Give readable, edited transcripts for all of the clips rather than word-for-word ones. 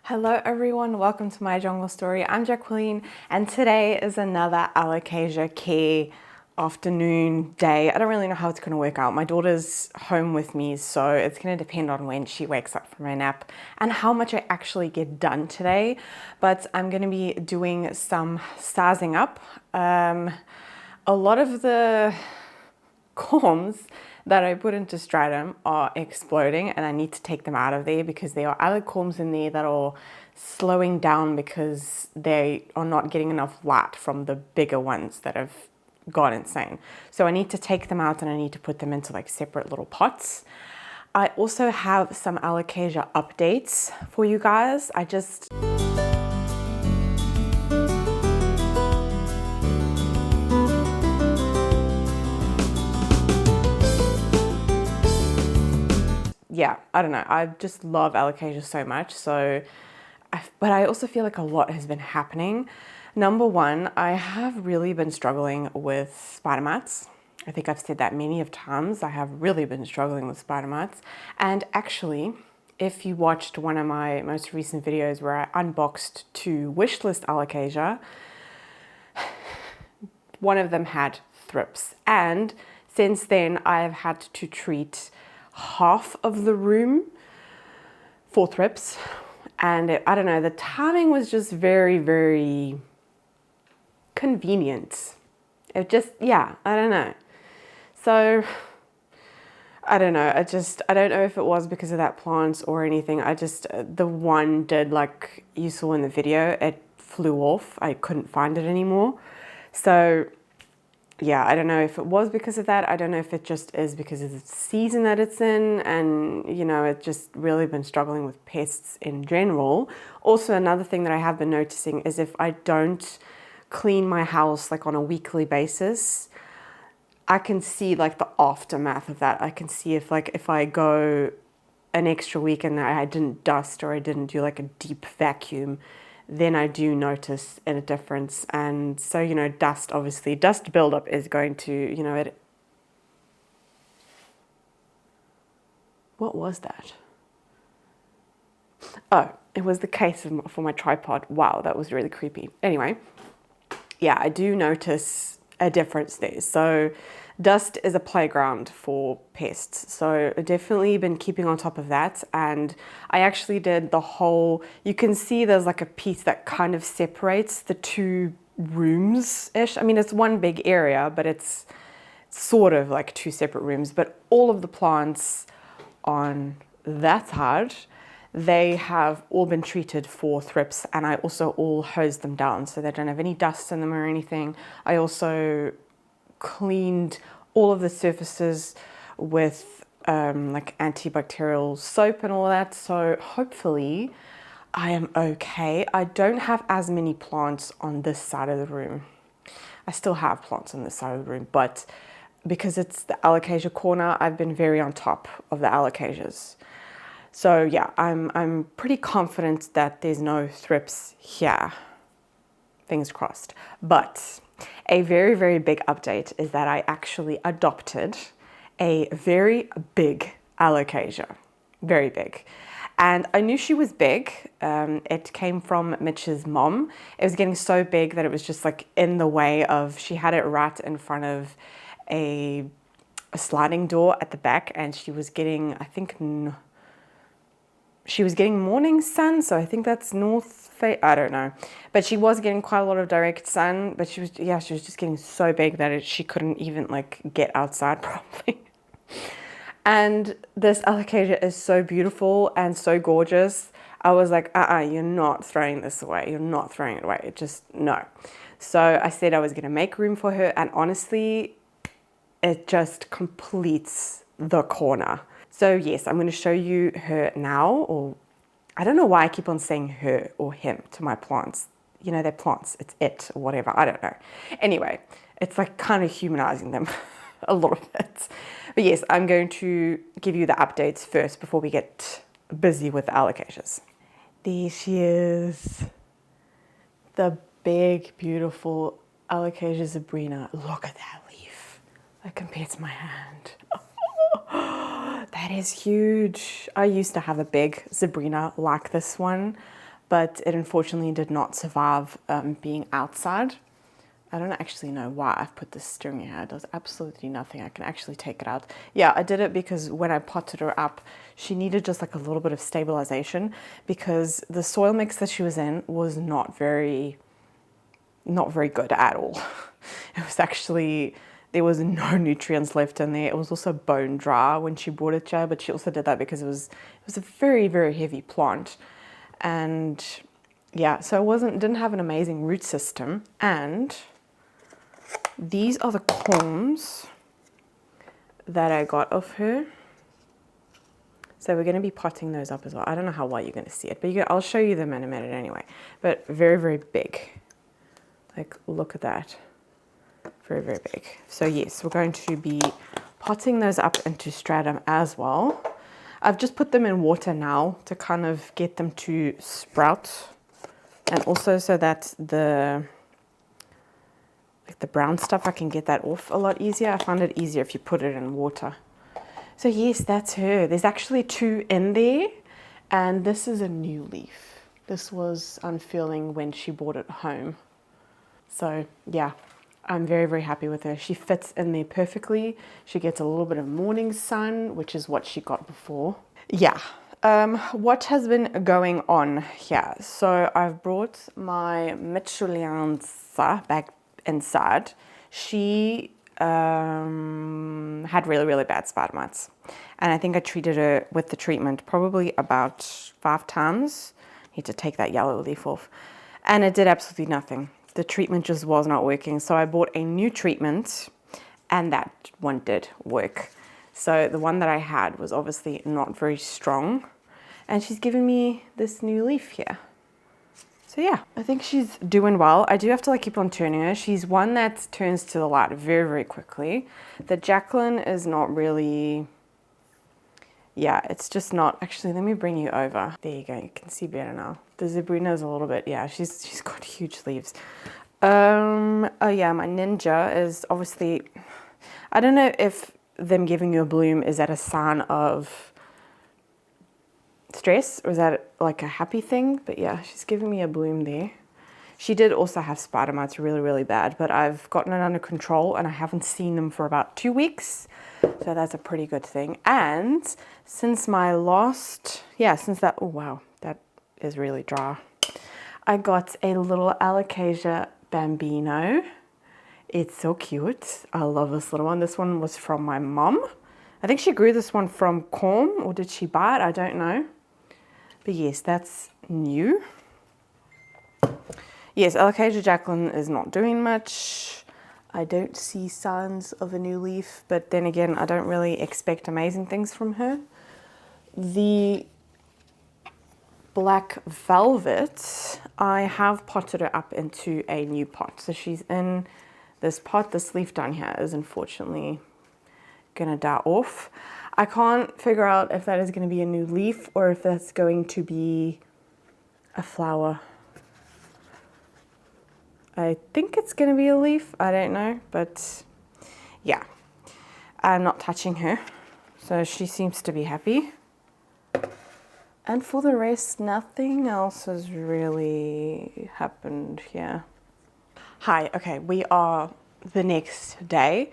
Hello everyone, welcome to my jungle story. I'm Jacqueline and today is another Alocasia care afternoon day. I don't really know how it's going to work out. My daughter's home with me, so it's going to depend on when she wakes up from her nap and how much I actually get done today. But I'm going to be doing some sizing up. A lot of the corms that I put into stratum are exploding and I need to take them out of there because there are other corms in there that are slowing down because they are not getting enough light from the bigger ones that have gone insane. So I need to take them out and I need to put them into like separate little pots. I also have some Alocasia updates for you guys. Yeah, I don't know. I just love Alocasia so much. But I also feel like a lot has been happening. Number one, I have really been struggling with spider mites. I think I've said that many of times. I have really been struggling with spider mites. And actually, if you watched one of my most recent videos where I unboxed 2 wishlist Alocasia, one of them had thrips. And since then, I've had to treat half of the room for thrips, and I don't know, the timing was just very, very convenient. I don't know. So I don't know, I don't know if it was because of that plant or anything. The one did, like you saw in the video, it flew off. I couldn't find it anymore. So yeah, I don't know if it was because of that. I don't know if it just is because of the season that it's in, and you know, it's just really been struggling with pests in general. Also, another thing that I have been noticing is if I don't clean my house like on a weekly basis, I can see like the aftermath of that. I can see if I go an extra week and I didn't dust or I didn't do like a deep vacuum, then I do notice a difference. And so, you know, dust buildup is going to, you know, what was that? Oh, it was the case for my tripod. Wow, that was really creepy. Anyway, yeah, I do notice a difference there. So dust is a playground for pests. So I've definitely been keeping on top of that. And I actually did the whole, you can see there's like a piece that kind of separates the 2 rooms-ish. I mean, it's one big area, but it's sort of like 2 separate rooms. But all of the plants on that side, they have all been treated for thrips, and I also all hosed them down so they don't have any dust in them or anything. I also cleaned all of the surfaces with like antibacterial soap and all that, so hopefully I am okay. I don't have as many plants on this side of the room. I still have plants on this side of the room, but because it's the Alocasia corner, I've been very on top of the Alocasias. So yeah, I'm pretty confident that there's no thrips here. Fingers crossed. But a very, very big update is that I actually adopted a very big Alocasia. Very big. And I knew she was big. It came from Mitch's mom. It was getting so big that it was just like in the way of, she had it right in front of a sliding door at the back, and she was getting, I think, she was getting morning sun, so I think that's north face, I don't know. But she was getting quite a lot of direct sun, but she was just getting so big that she couldn't even like get outside properly. And this Alocasia is so beautiful and so gorgeous. I was like, you're not throwing this away. You're not throwing it away. No. So I said I was gonna make room for her, and honestly, it just completes the corner. So yes, I'm going to show you her now, or I don't know why I keep on saying her or him to my plants. You know, they're plants, it's it or whatever, I don't know. Anyway, it's like kind of humanizing them a little bit. But yes, I'm going to give you the updates first before we get busy with the Alocasias. There she is, the big, beautiful Alocasia zebrina. Look at that leaf, like compared to my hand. That is huge. I used to have a big zebrina like this one, but it unfortunately did not survive being outside. I don't actually know why I've put this string here. It does absolutely nothing. I can actually take it out. Yeah, I did it because when I potted her up, she needed just like a little bit of stabilization because the soil mix that she was in was not very good at all. It was actually, there was no nutrients left in there. It was also bone dry when she brought it to her, but she also did that because it was a very, very heavy plant. And yeah, so it didn't have an amazing root system. And these are the corms that I got of her. So we're going to be potting those up as well. I don't know how well you're going to see it, but I'll show you them in a minute anyway. But very, very big. Like, look at that. Very, very big. So yes, we're going to be potting those up into stratum as well. I've just put them in water now to kind of get them to sprout. And also so that the brown stuff, I can get that off a lot easier. I find it easier if you put it in water. So yes, that's her. There's actually 2 in there, and this is a new leaf. This was unfurling when she brought it home. So yeah, I'm very, very happy with her. She fits in there perfectly. She gets a little bit of morning sun, which is what she got before. Yeah. What has been going on here? So I've brought my Mitchelllianza back inside. She had really, really bad spider mites, and I think I treated her with the treatment probably about 5 times. Need to take that yellow leaf off, and it did absolutely nothing. The treatment just was not working, so I bought a new treatment, and that one did work. So the one that I had was obviously not very strong, and she's given me this new leaf here. So yeah, I think she's doing well. I do have to like keep on turning her. She's one that turns to the light very, very quickly. The Jacqueline is not really, yeah, it's just not. Actually, let me bring you over. There you go, you can see better now. The Zebrina's a little bit, yeah, she's got huge leaves. Oh yeah, my Ninja is obviously, I don't know if them giving you a bloom is that a sign of stress or is that like a happy thing? But yeah, she's giving me a bloom there. She did also have spider mites really, really bad, but I've gotten it under control and I haven't seen them for about 2 weeks. So that's a pretty good thing. And since my last, since that, oh wow, that is really dry. I got a little Alocasia Bambino. It's so cute. I love this little one. This one was from my mom. I think she grew this one from corm, or did she buy it? I don't know. But yes, that's new. Yes, Alocasia Jacqueline is not doing much. I don't see signs of a new leaf, but then again, I don't really expect amazing things from her. The Black Velvet, I have potted her up into a new pot. So she's in this pot. This leaf down here is unfortunately gonna die off. I can't figure out if that is going to be a new leaf or if that's going to be a flower. I think it's going to be a leaf. I don't know, but yeah, I'm not touching her. So she seems to be happy. And for the rest, nothing else has really happened here. Hi, okay, we are the next day.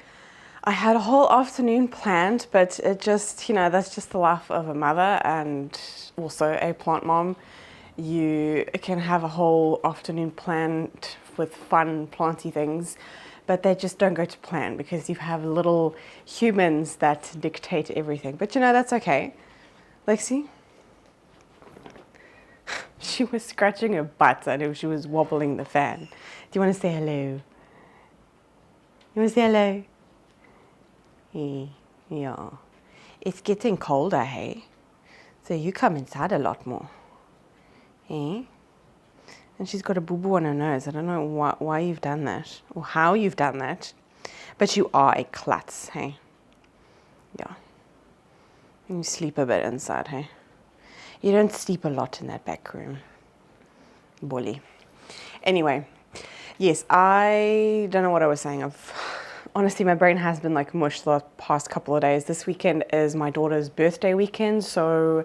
I had a whole afternoon planned, but it just, that's just the life of a mother and also a plant mom. You can have a whole afternoon planned with fun planty things, but they just don't go to plan because you have little humans that dictate everything. But that's okay. Lexi, she was scratching her butt and she was wobbling the fan. Do you want to say hello? You want to say hello? Yeah, it's getting colder, hey? So you come inside a lot more, hey? And she's got a boo-boo on her nose. I don't know why you've done that or how you've done that, but you are a klutz, hey? Yeah. And you sleep a bit inside, hey? You don't sleep a lot in that back room, bully. Anyway, yes, I don't know what I was saying. Honestly, my brain has been like mush the past couple of days. This weekend is my daughter's birthday weekend, so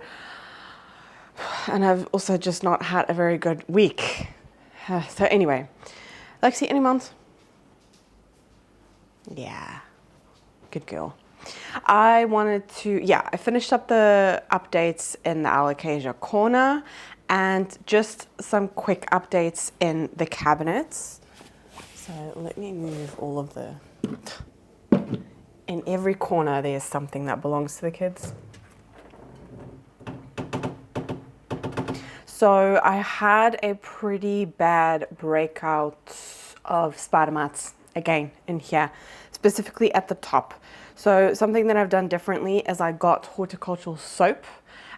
and I've also just not had a very good week. So anyway, Lexi, any moms? Yeah, good girl. I wanted to, I finished up the updates in the Alocasia corner and just some quick updates in the cabinets. So let me move all of the, in every corner there's something that belongs to the kids. So I had a pretty bad breakout of spider mites again in here, specifically at the top. So something that I've done differently is I got horticultural soap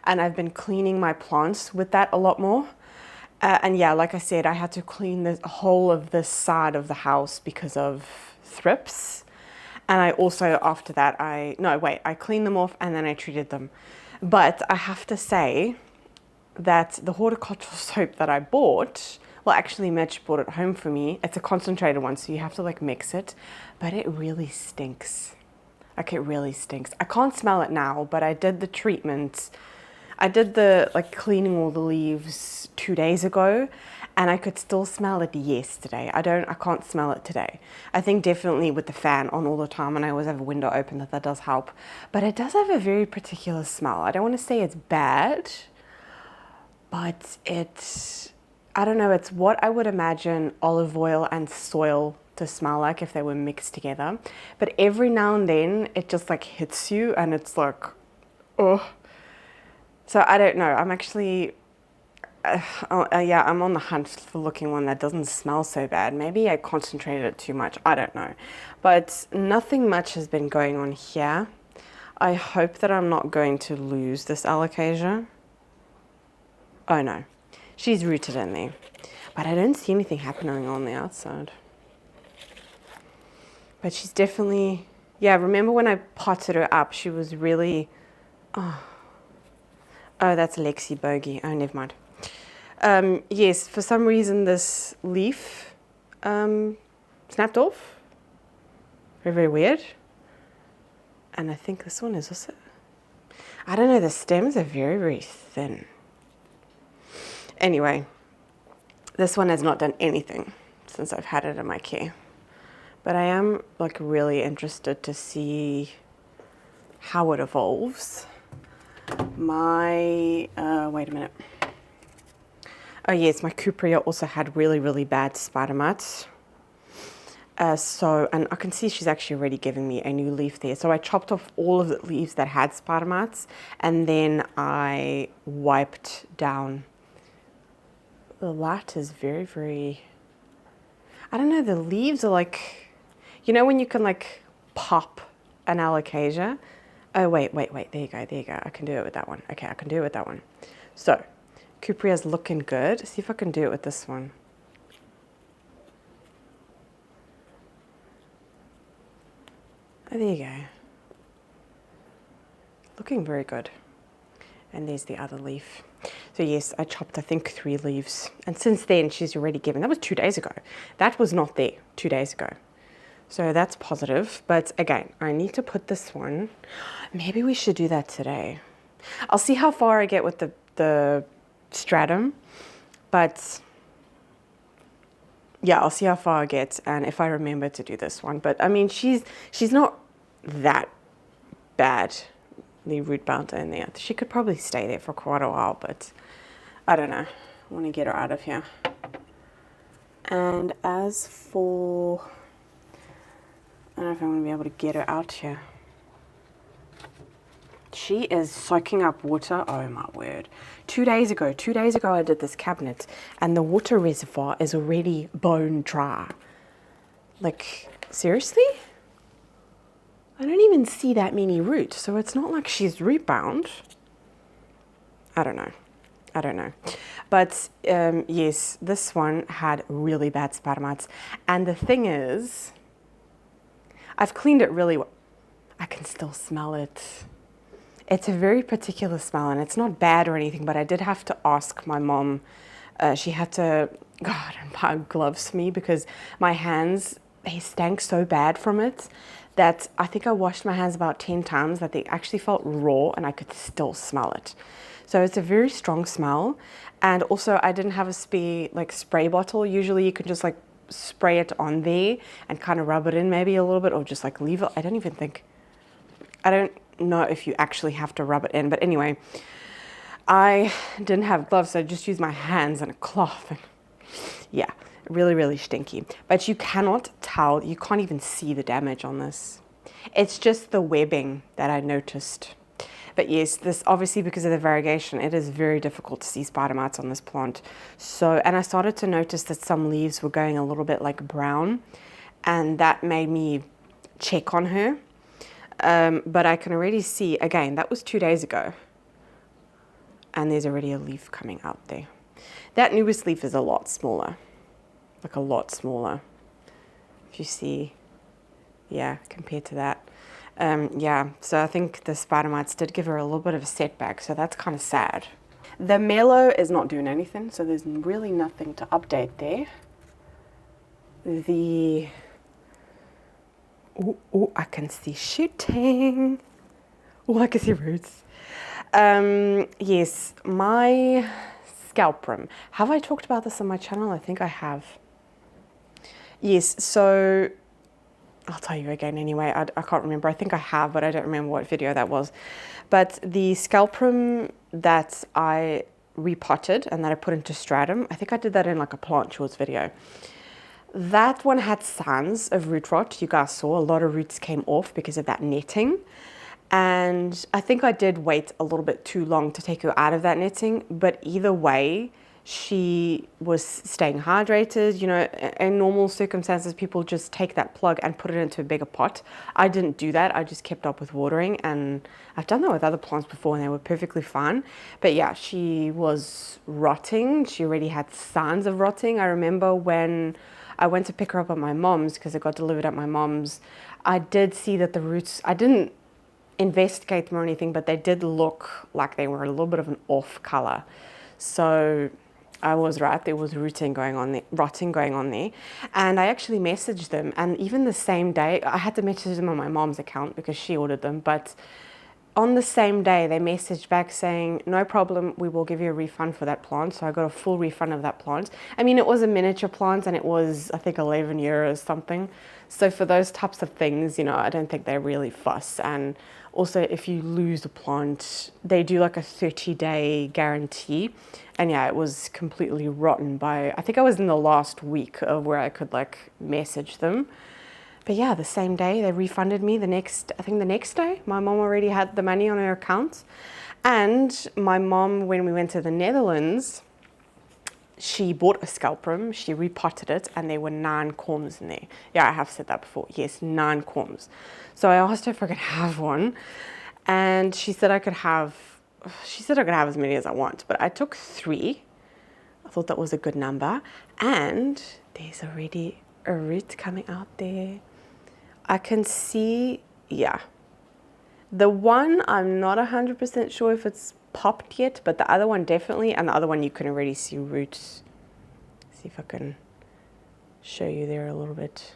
and I've been cleaning my plants with that a lot more. And yeah, like I said, I had to clean the whole of this side of the house because of thrips. And I also, after that, I cleaned them off and then I treated them. But I have to say that the horticultural soap that I bought, well, actually Mitch bought it home for me. It's a concentrated one, so you have to like mix it, but it really stinks. Like it really stinks. I can't smell it now, but I did the treatment. I did the like cleaning all the leaves 2 days ago and I could still smell it yesterday. I can't smell it today. I think definitely with the fan on all the time and I always have a window open that does help, but it does have a very particular smell. I don't want to say it's bad, but I don't know, it's what I would imagine olive oil and soil to smell like if they were mixed together. But every now and then it just like hits you and it's like, oh. So I don't know, I'm actually, I'm on the hunt for looking one that doesn't smell so bad. Maybe I concentrated it too much, I don't know. But nothing much has been going on here. I hope that I'm not going to lose this Alocasia. Oh no, she's rooted in there. But I don't see anything happening on the outside. But she's definitely, remember when I potted her up, she was really, oh, that's Lexi Bogey. Oh, never mind. Yes, for some reason this leaf snapped off. Very, very weird. And I think this one is also, I don't know, the stems are very, very thin. Anyway, this one has not done anything since I've had it in my care. But I am like really interested to see how it evolves. My, wait a minute. Oh yes, my Cupria also had really, really bad spider mites. And I can see she's actually already giving me a new leaf there. So I chopped off all of the leaves that had spider mites and then I wiped down. The light is very, very, I don't know, the leaves are like, you know when you can like pop an Alocasia? Oh, wait, there you go. I can do it with that one. Okay, I can do it with that one. So, Cupria's looking good. See if I can do it with this one. Oh, there you go. Looking very good. And there's the other leaf. So yes, I chopped, I think, 3 leaves. And since then, she's already given, that was 2 days ago. That was not there 2 days ago. So that's positive, but again, I need to put this one, maybe we should do that today. I'll see how far I get with the stratum, but yeah, I'll see how far I get and if I remember to do this one. But I mean, she's not that badly root bound in there. She could probably stay there for quite a while, but I don't know. I want to get her out of here. And as for, I don't know if I'm going to be able to get her out here. She is soaking up water. Oh my word. 2 days ago I did this cabinet and the water reservoir is already bone dry. Like, seriously? I don't even see that many roots, so it's not like she's root bound. I don't know. But yes, this one had really bad spider mites. And the thing is, I've cleaned it really well. I can still smell it. It's a very particular smell and it's not bad or anything, but I did have to ask my mom. She had to, God, buy gloves for me because my hands, they stank so bad from it that I think I washed my hands about 10 times, that they actually felt raw and I could still smell it. So it's a very strong smell. And also I didn't have a spare like spray bottle. Usually you can just like spray it on there and kind of rub it in maybe a little bit, or just like leave it. I don't know if you actually have to rub it in, but anyway, I didn't have gloves, so I just used my hands and a cloth. And yeah, really, really stinky. But you cannot tell, you can't even see the damage on this. It's just the webbing that I noticed. But yes, this obviously because of the variegation, it is very difficult to see spider mites on this plant. So, and I started to notice that some leaves were going a little bit like brown, and that made me check on her. But I can already see, again, that was 2 days ago. And there's already a leaf coming out there. That newest leaf is a lot smaller, like a lot smaller. If you see, yeah, compared to that. Yeah, so I think the spider mites did give her a little bit of a setback, so that's kind of sad. The mallow is not doing anything, so there's really nothing to update there. Oh, I can see shooting. Oh, I can see roots. Yes, my scalprum. Have I talked about this on my channel? I think I have. Yes, so I'll tell you again anyway. I can't remember. I think I have, but I don't remember what video that was. But the scalprum that I repotted and that I put into stratum, I think I did that in like a plant chores video. That one had signs of root rot. You guys saw a lot of roots came off because of that netting. And I think I did wait a little bit too long to take her out of that netting, but either way, she was staying hydrated. You know, in normal circumstances, people just take that plug and put it into a bigger pot. I didn't do that. I just kept up with watering, and I've done that with other plants before and they were perfectly fine. But yeah, she was rotting. She already had signs of rotting. I remember when I went to pick her up at my mom's, because it got delivered at my mom's, I did see that the roots, I didn't investigate them or anything, but they did look like they were a little bit of an off color. So I was right, there was rotting going on there. And I actually messaged them, and even the same day, I had to message them on my mom's account because she ordered them, but on the same day they messaged back saying, no problem, we will give you a refund for that plant. So I got a full refund of that plant. I mean, it was a miniature plant and it was, I think, 11 euros something. So for those types of things, you know, I don't think they really fuss. And also, if you lose a plant, they do like a 30-day guarantee. And yeah, it was completely rotten by, I think I was in the last week of where I could like message them. But yeah, the same day they refunded me. I think the next day, my mom already had the money on her account. And my mom, when we went to the Netherlands, she bought a scalprum, she repotted it, and there were 9 corms in there. Yeah, I have said that before. Yes, 9 corms. So I asked her if I could have one, and she said I could have as many as I want, but I took 3. I thought that was a good number. And there's already a root coming out there. I can see, yeah. The one, I'm not 100% sure if it's popped yet, but the other one definitely, and the other one you can already see roots. See if I can show you there a little bit.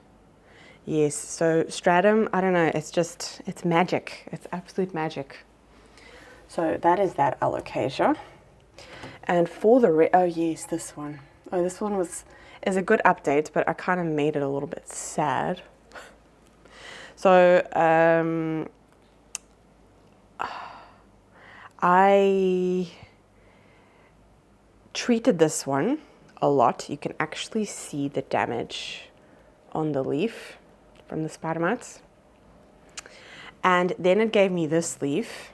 Yes, so stratum, I don't know, it's magic. It's absolute magic. So that is that Alocasia. And for the, oh yes, this one. Oh, this one is a good update, but I kind of made it a little bit sad. So, I treated this one a lot. You can actually see the damage on the leaf from the spider mites. And then it gave me this leaf.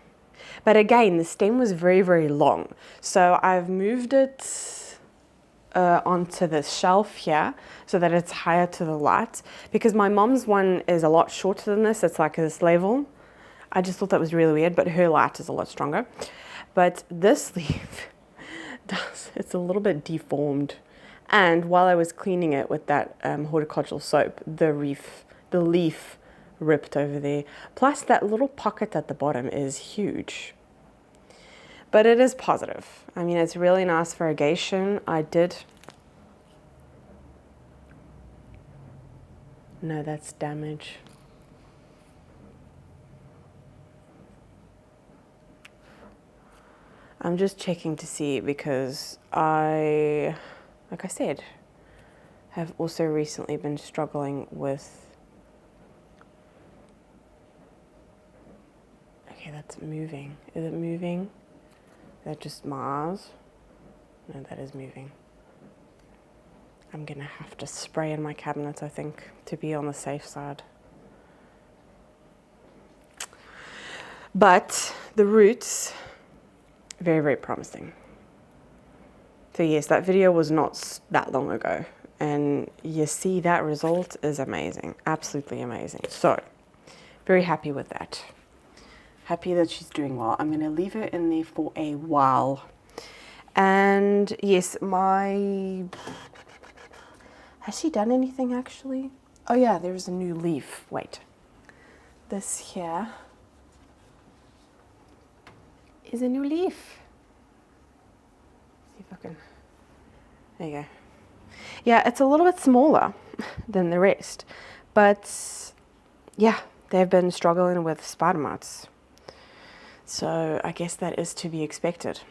But again, the stem was very, very long. So I've moved it onto this shelf here so that it's higher to the light, because my mom's one is a lot shorter than this. It's like this level. I just thought that was really weird, but her light is a lot stronger. But this leaf it's a little bit deformed. And while I was cleaning it with that horticultural soap, the leaf ripped over there. Plus that little pocket at the bottom is huge. But it is positive. I mean, it's really nice variegation. No, that's damage. I'm just checking to see because like I said, have also recently been struggling with, okay, that's moving. Is it moving? Is that just Mars? No, that is moving. I'm gonna have to spray in my cabinets, I think, to be on the safe side. But the roots, very, very promising. So yes, that video was not that long ago, and you see that result is amazing, absolutely amazing. So very happy with that. Happy that she's doing well. I'm gonna leave her in there for a while. And yes, has she done anything actually? Oh yeah, there's a new leaf. Wait. This here is a new leaf. See if I can. There you go. Yeah, it's a little bit smaller than the rest, but yeah, they've been struggling with spider mites. So I guess that is to be expected.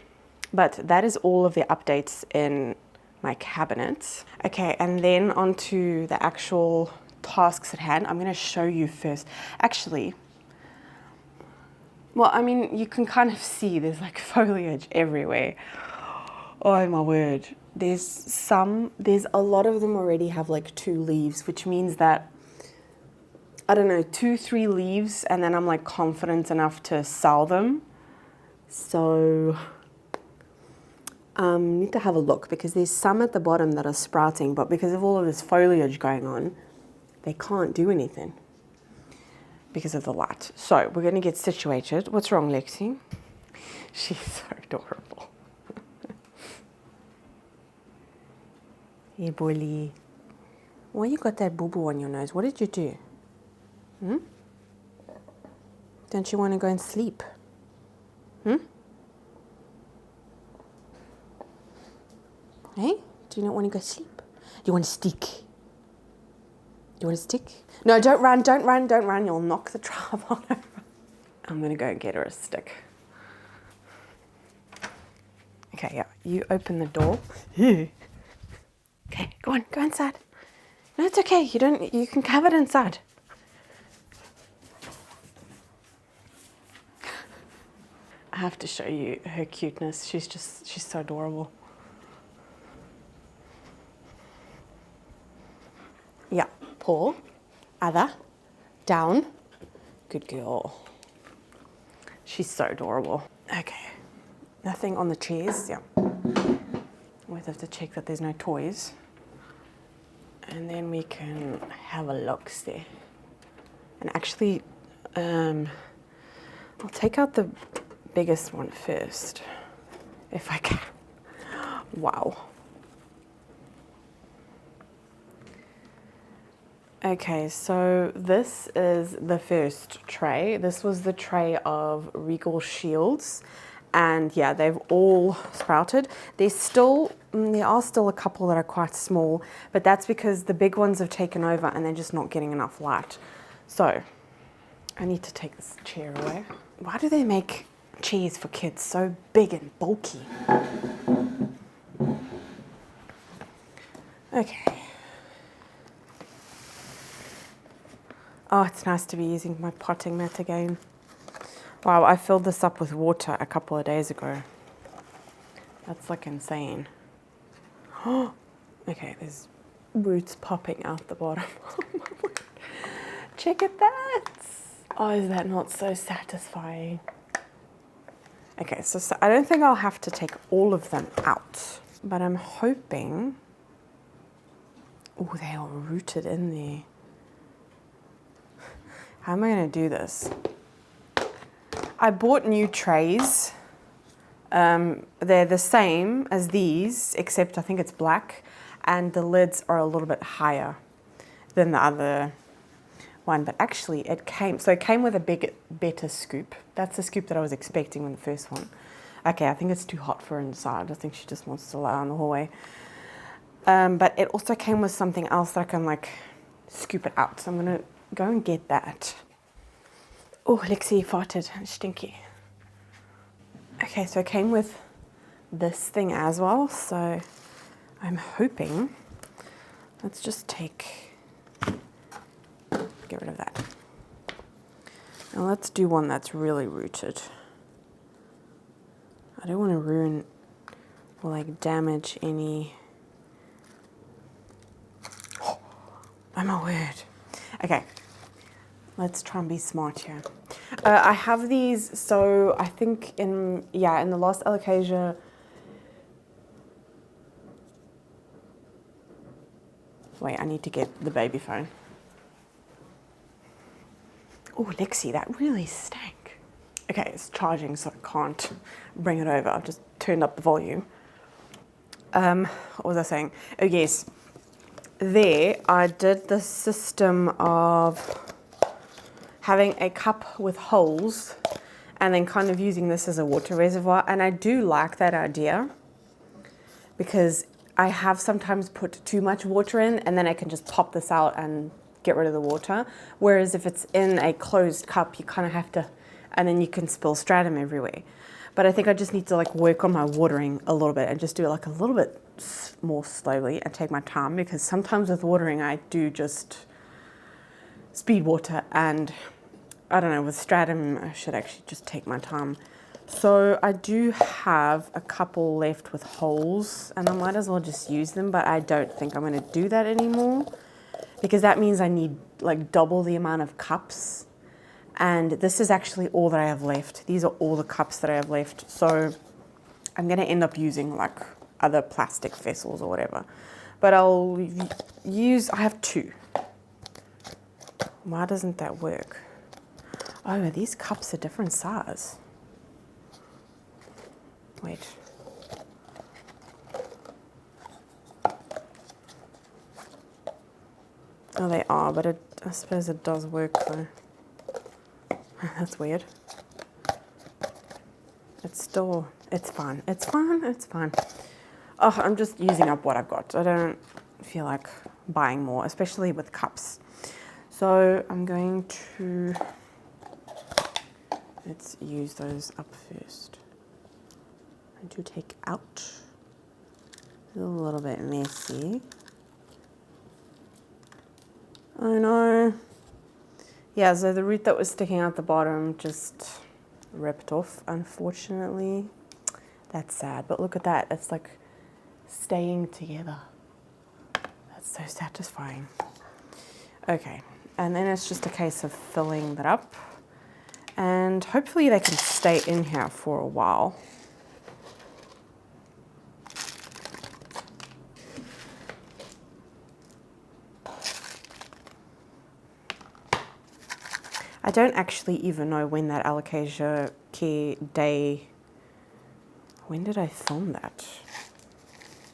But that is all of the updates in my cabinet. Okay, and then onto the actual tasks at hand. I'm gonna show you first. Actually, well, I mean, you can kind of see there's like foliage everywhere. Oh my word. There's a lot of them already have like 2 leaves, which means that, I don't know, 2-3 leaves, and then I'm like confident enough to sell them. So need to have a look because there's some at the bottom that are sprouting, but because of all of this foliage going on, they can't do anything because of the light. So we're going to get situated. What's wrong, Lexi? She's so adorable. Hey, bully. Why you got that boo-boo on your nose? What did you do? Hmm? Don't you want to go and sleep? Hmm? Hey? Do you not want to go sleep? Do you want to stick? Do you want to stick? No, don't run, don't run, don't run. You'll knock the tripod over. I'm going to go and get her a stick. Okay, yeah. You open the door. Okay, go on, go inside. No, it's okay. You can have it inside. I have to show you her cuteness. She's so adorable. Yeah, paw, other, down. Good girl. She's so adorable. Okay, nothing on the chairs. Yeah. We have to check that there's no toys. And then we can have a look there. And actually, I'll take out the biggest one first, if I can. Wow. Okay, so this is the first tray. This was the tray of Regal Shields. And yeah, they've all sprouted. There are still a couple that are quite small, but that's because the big ones have taken over and they're just not getting enough light. So I need to take this chair away. Why do they make chairs for kids so big and bulky? Okay. Oh, it's nice to be using my potting mat again. Wow, I filled this up with water a couple of days ago. That's like insane. Oh, okay, there's roots popping out the bottom. Oh my word. Check at that. Oh, is that not so satisfying? Okay, so I don't think I'll have to take all of them out, but I'm hoping. Oh, they are rooted in there. How am I going to do this? I bought new trays. They're the same as these, except I think it's black, and the lids are a little bit higher than the other one. But actually, it came with a better scoop. That's the scoop that I was expecting with the first one. Okay, I think it's too hot for her inside. I think she just wants to lie on the hallway. But it also came with something else that I can like scoop it out. So I'm gonna go and get that. Oh, Lexi farted, stinky. Okay, so it came with this thing as well. So I'm hoping, let's just get rid of that. Now let's do one that's really rooted. I don't want to ruin or like damage any. Oh my word. Okay, let's try and be smart here. I have these, so I think in the last Alocasia, wait, I need to get the baby phone. Oh, Lexi, that really stank. Okay, it's charging, so I can't bring it over. I've just turned up the volume. What was I saying? Oh yes, there I did the system of having a cup with holes and then kind of using this as a water reservoir, and I do like that idea because I have sometimes put too much water in and then I can just pop this out and get rid of the water, whereas if it's in a closed cup you kind of have to, and then you can spill stratum everywhere. But I think I just need to like work on my watering a little bit and just do it like a little bit more slowly and take my time, because sometimes with watering I do just speed water, and I don't know, with stratum I should actually just take my time. So I do have a couple left with holes and I might as well just use them, but I don't think I'm going to do that anymore because that means I need like double the amount of cups, and this is actually all that I have left. These are all the cups that I have left, so I'm going to end up using like other plastic vessels or whatever, but I'll use, I have two. Why doesn't that work? Oh, these cups are different size. Wait. Oh, they are, but I suppose it does work though. That's weird. It's still, it's fine. It's fine, it's fine. Oh, I'm just using up what I've got. I don't feel like buying more, especially with cups. So I'm going to, let's use those up first. I do take out, a little bit messy. Oh no. Yeah, so the root that was sticking out the bottom just ripped off, unfortunately. That's sad, but look at that. It's like staying together. That's so satisfying. Okay, and then it's just a case of filling that up. And hopefully they can stay in here for a while. I don't actually even know when that Alocasia care day, when did I film that?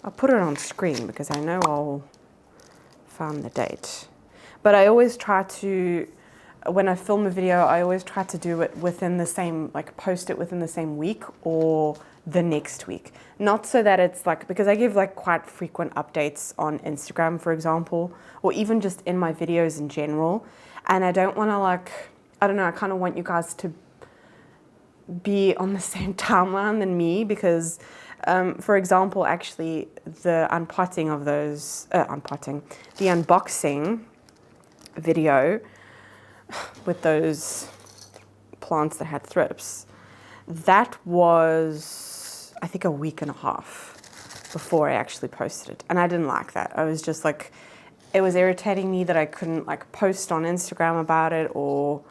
I'll put it on screen because I know I'll find the date. But I always try to, when I film a video, I always try to do it within the same, like post it within the same week or the next week. Not so that it's like, because I give like quite frequent updates on Instagram, for example, or even just in my videos in general. And I don't want to like, I don't know, I kind of want you guys to be on the same timeline than me because, for example, actually the unpotting of those, the unboxing video with those plants that had thrips, that was, I think, a week and a half before I actually posted it. And I didn't like that. I was just like, it was irritating me that I couldn't like post on Instagram about it or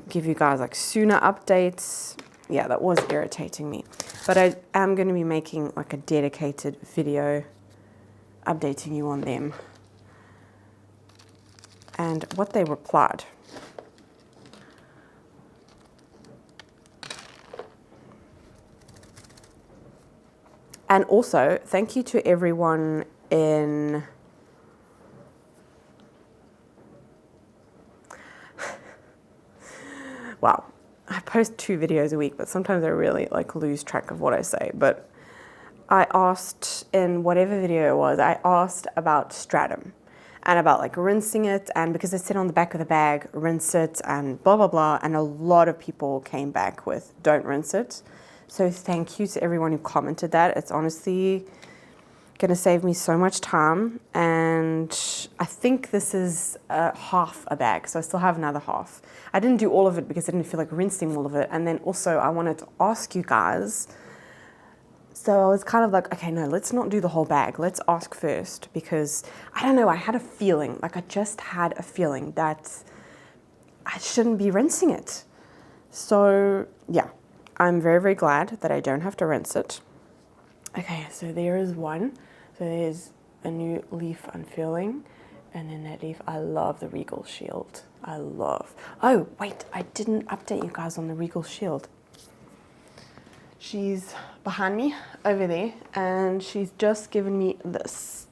give you guys like sooner updates. Yeah, that was irritating me. But I am going to be making like a dedicated video updating you on them and what they replied. And also, thank you to everyone in wow, I post 2 videos a week, but sometimes I really like lose track of what I say. But I asked in whatever video it was, I asked about stratum and about like rinsing it, and because it said on the back of the bag, rinse it and blah, blah, blah. And a lot of people came back with don't rinse it. So thank you to everyone who commented that. It's honestly gonna save me so much time. And I think this is half a bag, so I still have another half. I didn't do all of it because I didn't feel like rinsing all of it. And then also I wanted to ask you guys. So I was kind of like, okay, no, let's not do the whole bag. Let's ask first, because I don't know, I had a feeling, like I just had a feeling that I shouldn't be rinsing it. So yeah, I'm very, very glad that I don't have to rinse it. Okay, so there is one. So there's a new leaf unfurling, and then that leaf, I love the Regal Shield. I love. Oh, wait, I didn't update you guys on the Regal Shield. She's behind me over there, and she's just given me this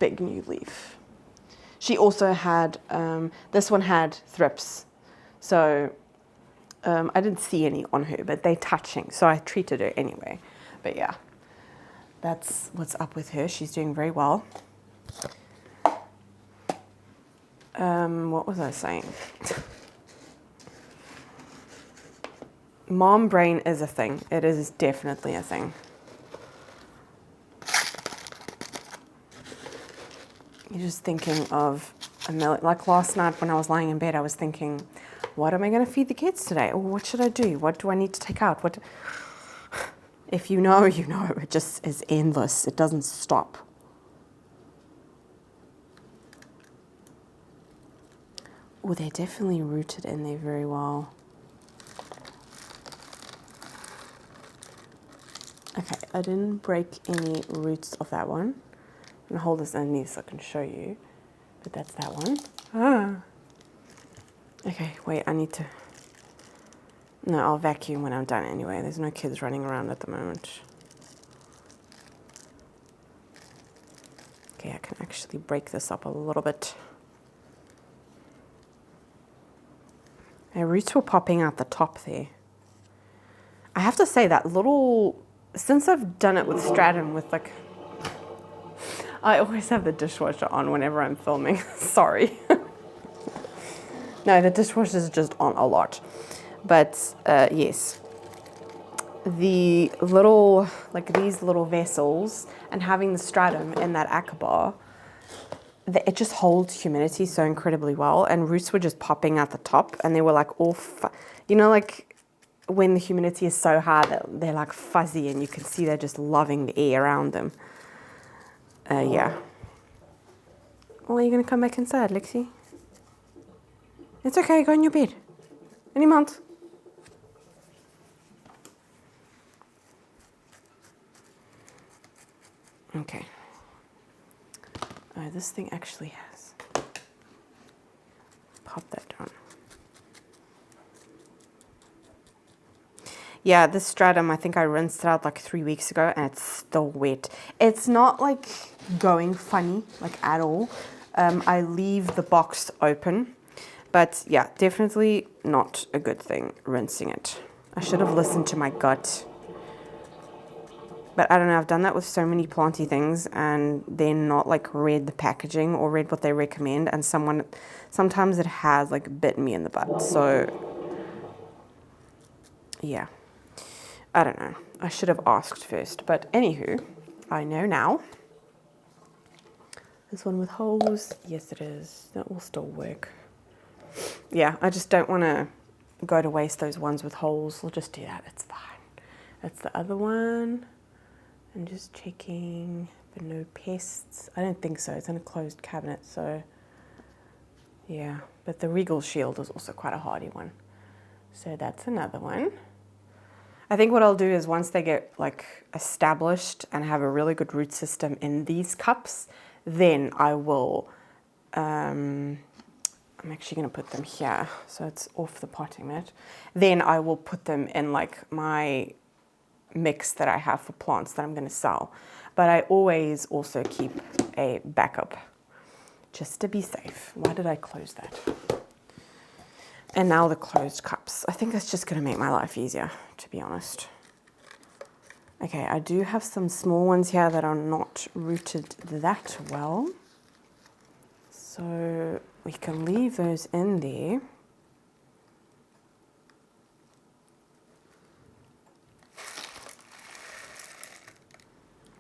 big new leaf. She also had, this one had thrips. So I didn't see any on her, but they're touching, so I treated her anyway. But yeah, that's what's up with her. She's doing very well. What was I saying? Mom brain is a thing. It is definitely a thing. You're just thinking of a million. Like last night when I was lying in bed, I was thinking, what am I going to feed the kids today? Or what should I do? What do I need to take out? What? If you know, you know. It just is endless. It doesn't stop. Oh, they're definitely rooted in there very well. Okay, I didn't break any roots of that one. I'm going to hold this underneath so I can show you. But that's that one. Ah. Okay, wait, I need to... No, I'll vacuum when I'm done anyway. There's no kids running around at the moment. Okay, I can actually break this up a little bit. The roots were popping out the top there. I have to say that little... Since I've done it with Stratum, with like... I always have the dishwasher on whenever I'm filming. Sorry. No, the dishwasher is just on a lot. But yes, the little, like these little vessels and having the stratum in that acabar, it just holds humidity so incredibly well. And roots were just popping out the top, and they were like all, you know, like when the humidity is so high that they're like fuzzy and you can see they're just loving the air around them. Yeah. Well, are you going to come back inside, Lexi? It's okay, go in your bed. Any month. Okay. Oh, this thing actually has. Pop that down. Yeah, this stratum, I think I rinsed it out like 3 weeks ago and it's still wet. It's not like going funny, like at all. I leave the box open. But yeah, definitely not a good thing, rinsing it. I should have listened to my gut. But I don't know, I've done that with so many planty things and then not like read the packaging or read what they recommend. And sometimes it has like bitten me in the butt. So yeah, I don't know. I should have asked first. But anywho, I know now. This one with holes, yes it is. That will still work. Yeah, I just don't want to go to waste those ones with holes. We'll just do that, it's fine. That's the other one. I'm just checking for no pests. I don't think so, it's in a closed cabinet, so yeah. But the Regal Shield is also quite a hardy one. So that's another one. I think what I'll do is once they get like established and have a really good root system in these cups, then I will, I'm actually going to put them here, so it's off the potting mat. Then I will put them in like my mix that I have for plants that I'm going to sell. But I always also keep a backup just to be safe. Why did I close that? And now the closed cups. I think that's just going to make my life easier, to be honest. Okay, I do have some small ones here that are not rooted that well. So we can leave those in there.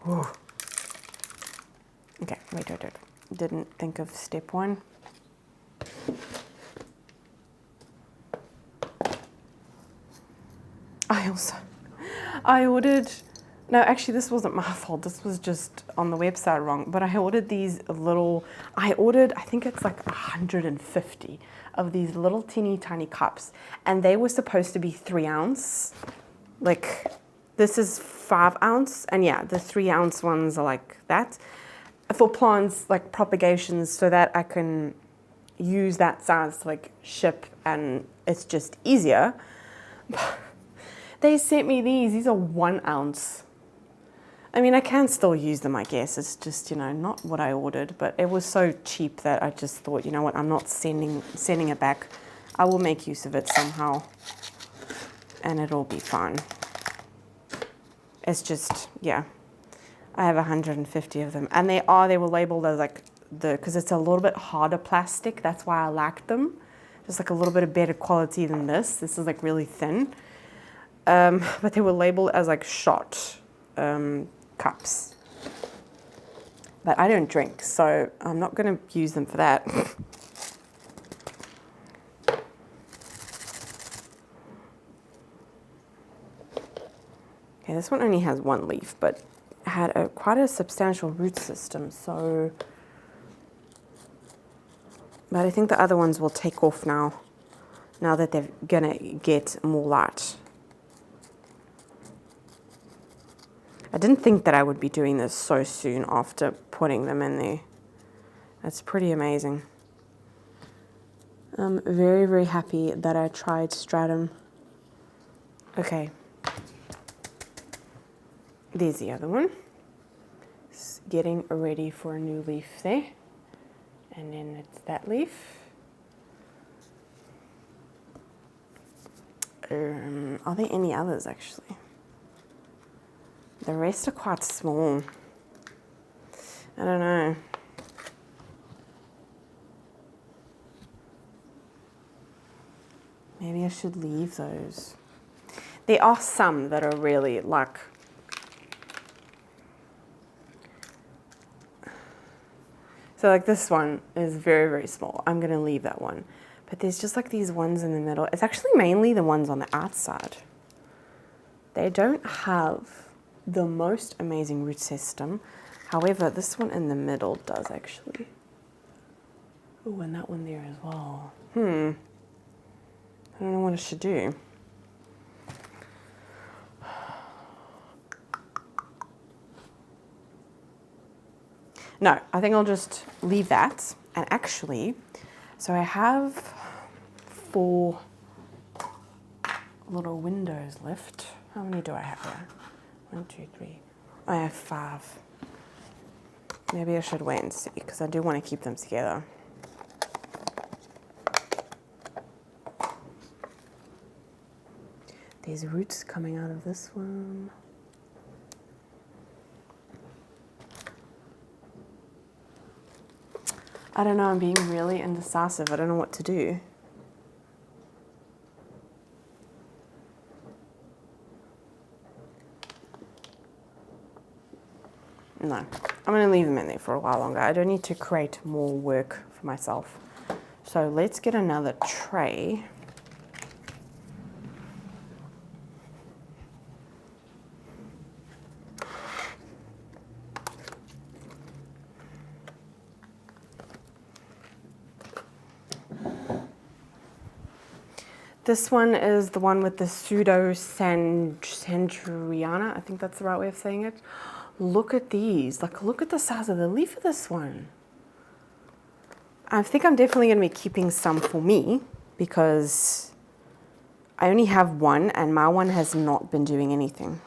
Whew. Okay, wait. Didn't think of step one. I ordered, no, actually this wasn't my fault. This was just on the website wrong, but I ordered these little, I think it's like 150 of these little teeny tiny cups, and they were supposed to be 3 ounce. Like, this is 5 ounce, and yeah, the 3 ounce ones are like that. For plants, like propagations, so that I can use that size to like ship, and it's just easier. They sent me these are 1 ounce. I mean, I can still use them, I guess. It's just, you know, not what I ordered, but it was so cheap that I just thought, you know what, I'm not sending it back. I will make use of it somehow, and it'll be fine. It's just, yeah, I have 150 of them, and they were labeled as like because it's a little bit harder plastic. That's why I liked them. Just like a little bit of better quality than this. This is like really thin. But they were labeled as like shot cups. But I don't drink, so I'm not going to use them for that. Okay, this one only has 1 leaf, but had quite a substantial root system, so... But I think the other ones will take off now that they're going to get more light. I didn't think that I would be doing this so soon after putting them in there. That's pretty amazing. I'm very, very happy that I tried Stratum. Okay. There's the other one. It's getting ready for a new leaf there. And then it's that leaf. Are there any others actually? The rest are quite small. I don't know. Maybe I should leave those. There are some that are really like... So like this one is very, very small. I'm going to leave that one. But there's just like these ones in the middle. It's actually mainly the ones on the outside. They don't have the most amazing root system. However, this one in the middle does actually. Oh, and that one there as well. I don't know what I should do. No, I think I'll just leave that. And actually, so I have 4 little windows left. How many do I have here? 1, 2, 3. I have 5. Maybe I should wait and see, because I do want to keep them together. There's roots coming out of this one. I don't know, I'm being really indecisive. I don't know what to do. No, I'm going to leave them in there for a while longer. I don't need to create more work for myself. So let's get another tray. This one is the one with the pseudo-centuriana. I think that's the right way of saying it. Look at these. Like, look at the size of the leaf of this one. I think I'm definitely going to be keeping some for me because I only have one and my one has not been doing anything.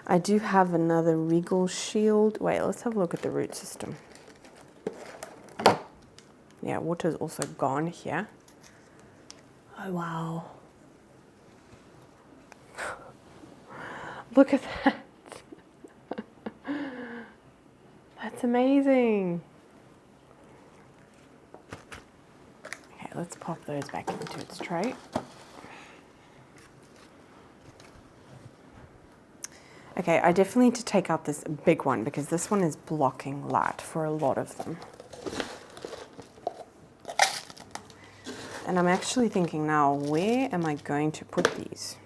I do have another regal shield. Wait, let's have a look at the root system. Yeah, water is also gone here. Oh, wow. Look at that. That's amazing. Okay, let's pop those back into its tray. Okay, I definitely need to take out this big one because this one is blocking light for a lot of them. And I'm actually thinking now, where am I going to put these?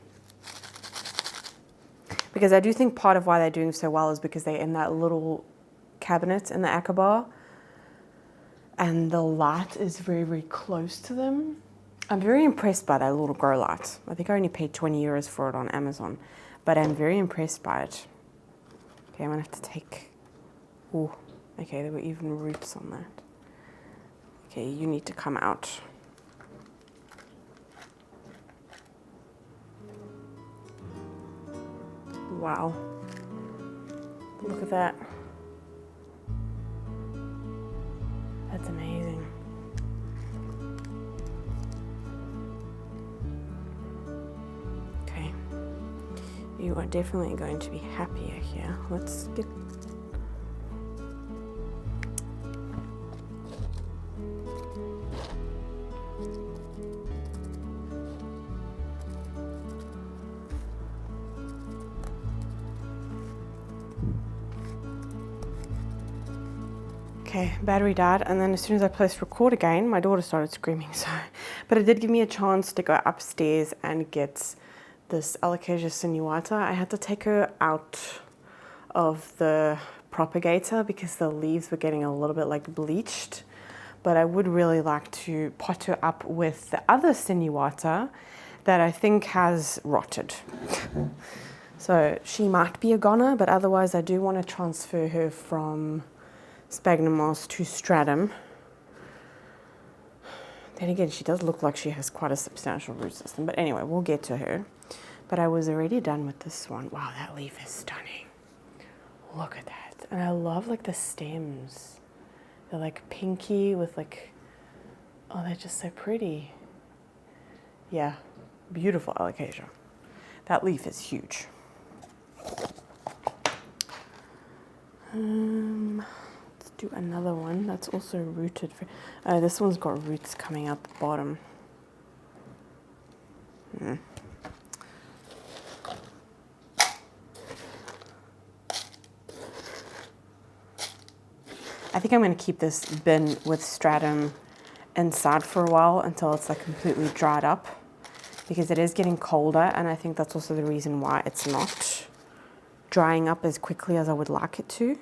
Because I do think part of why they're doing so well is because they're in that little cabinet in the Akbar, and the light is very, very close to them. I'm very impressed by that little grow light. I think I only paid 20 euros for it on Amazon, but I'm very impressed by it. Okay, I'm gonna have to take, oh, okay, there were even roots on that. Okay, you need to come out. Wow, look at that. That's amazing. Okay, you are definitely going to be happier here. Let's get... Okay, battery died, and then as soon as I pressed record again, my daughter started screaming, so... But it did give me a chance to go upstairs and get this Alocasia sinuata. I had to take her out of the propagator because the leaves were getting a little bit like bleached. But I would really like to pot her up with the other sinuata that I think has rotted. So she might be a goner, but otherwise I do want to transfer her from sphagnum moss to stratum. Then again, she does look like she has quite a substantial root system, but anyway, we'll get to her. But I was already done with this one. Wow, that leaf is stunning. Look at that. And I love like the stems. They're like pinky with like, oh, they're just so pretty. Yeah, beautiful Alocasia. That leaf is huge. Let's do another one that's also rooted. This one's got roots coming out the bottom. I think I'm going to keep this bin with stratum inside for a while until it's like completely dried up, because it is getting colder, and I think that's also the reason why it's not drying up as quickly as I would like it to.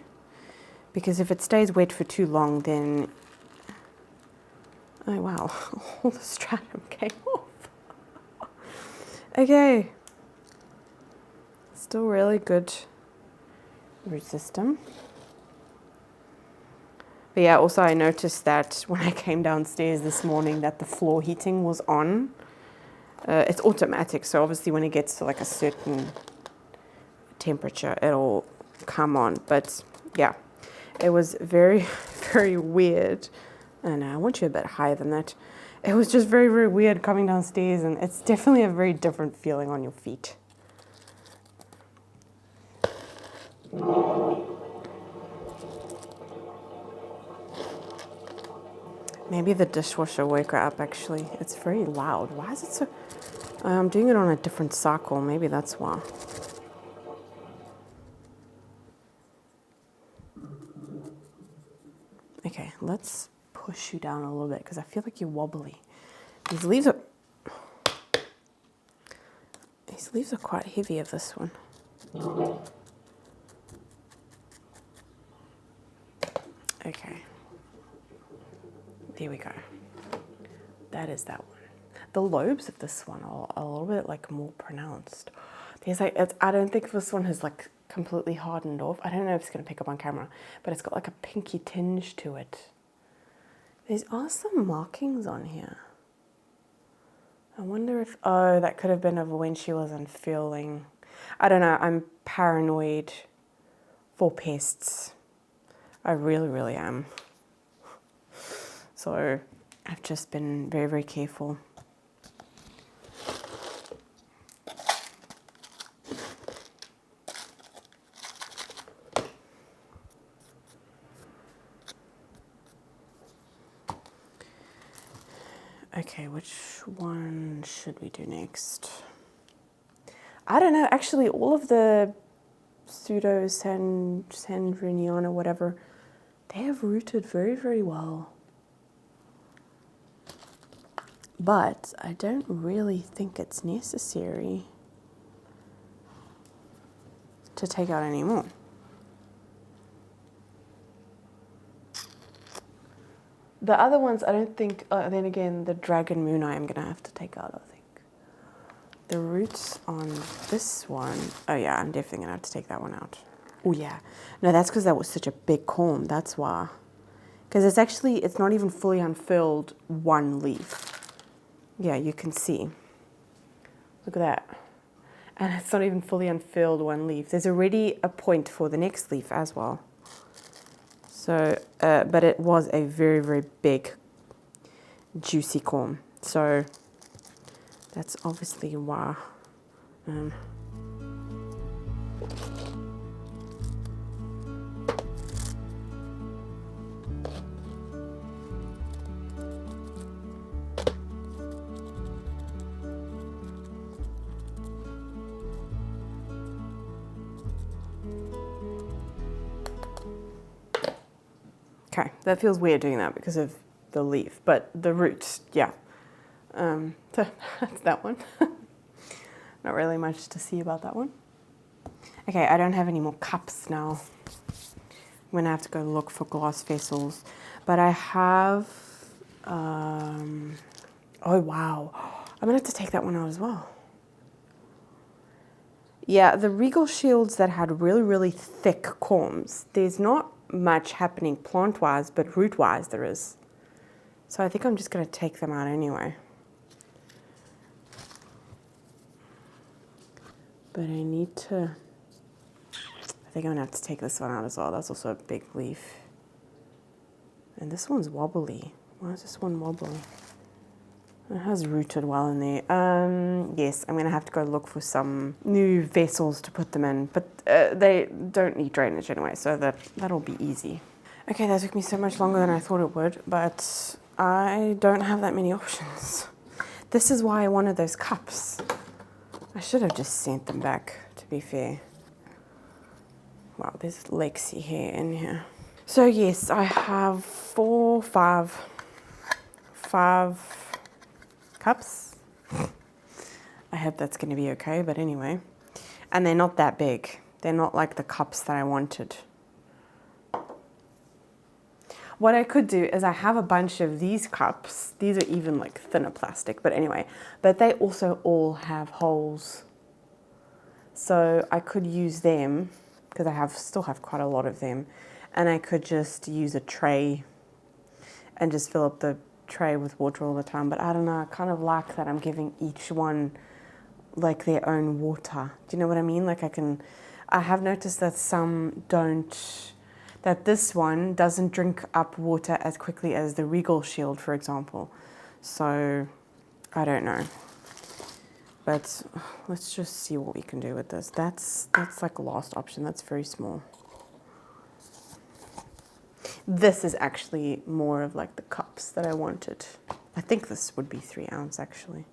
Because if it stays wet for too long, then, oh wow, all the stratum came off. Okay, still really good root system. But yeah, also I noticed that when I came downstairs this morning that the floor heating was on. It's automatic, so obviously when it gets to like a certain temperature, it'll come on. But yeah, it was very, very weird. And I want you a bit higher than that. It was just very, very weird coming downstairs, and it's definitely a very different feeling on your feet. Maybe the dishwasher woke her up actually. It's very loud. Why is it so... I'm doing it on a different cycle. Maybe that's why. Okay, let's push you down a little bit because I feel like you're wobbly. These leaves are quite heavy of this one. Okay. There we go. That is that one. The lobes of this one are a little bit like more pronounced. There's like, I don't think this one has like completely hardened off. I don't know if it's going to pick up on camera, but it's got like a pinky tinge to it. There are some markings on here. I wonder if, oh, that could have been of when she was unfurling. I don't know, I'm paranoid for pests. I really, really am. So I've just been very, very careful. Okay, which one should we do next? I don't know, actually all of the Sandriniana, whatever, they have rooted very, very well. But I don't really think it's necessary to take out any more. The other ones, I don't think, then again, the dragon moon I'm going to have to take out, I think. The roots on this one, oh yeah, I'm definitely going to have to take that one out. Oh yeah, no, that's because that was such a big corm, that's why. Because it's not even fully unfurled one leaf. Yeah, you can see. Look at that. And it's not even fully unfurled one leaf. There's already a point for the next leaf as well. So, but it was a very, very big, juicy corm. So that's obviously why. Okay, that feels weird doing that because of the leaf, but the roots, yeah. So that's that one. Not really much to see about that one. Okay, I don't have any more cups now. I'm gonna have to go look for glass vessels, but I have, oh wow. I'm gonna have to take that one out as well. Yeah, the regal shields that had really, really thick corms, there's not much happening plant-wise, but root-wise there is. So I think I'm just going to take them out anyway. But I need to, I think I'm going to have to take this one out as well. That's also a big leaf. And this one's wobbly. Why is this one wobbly? It has rooted well in there. Yes, I'm going to have to go look for some new vessels to put them in, but they don't need drainage anyway, so that'll be easy. Okay, that took me so much longer than I thought it would, but I don't have that many options. This is why I wanted those cups. I should have just sent them back, to be fair. Wow, there's Lexi hair in here. So yes, I have five cups. I hope that's going to be okay, but anyway. And they're not that big. They're not like the cups that I wanted. What I could do is I have a bunch of these cups. These are even like thinner plastic, but anyway. But they also all have holes. So I could use them, because I still have quite a lot of them. And I could just use a tray and just fill up the tray with water all the time. But I don't know, I kind of like that I'm giving each one like their own water. Do you know what I mean? Like I have noticed that some don't, that this one doesn't drink up water as quickly as the regal shield, for example. So I don't know. But let's just see what we can do with this. That's like a last option. That's very small. This is actually more of like the cups that I wanted. I think this would be 3 ounce actually.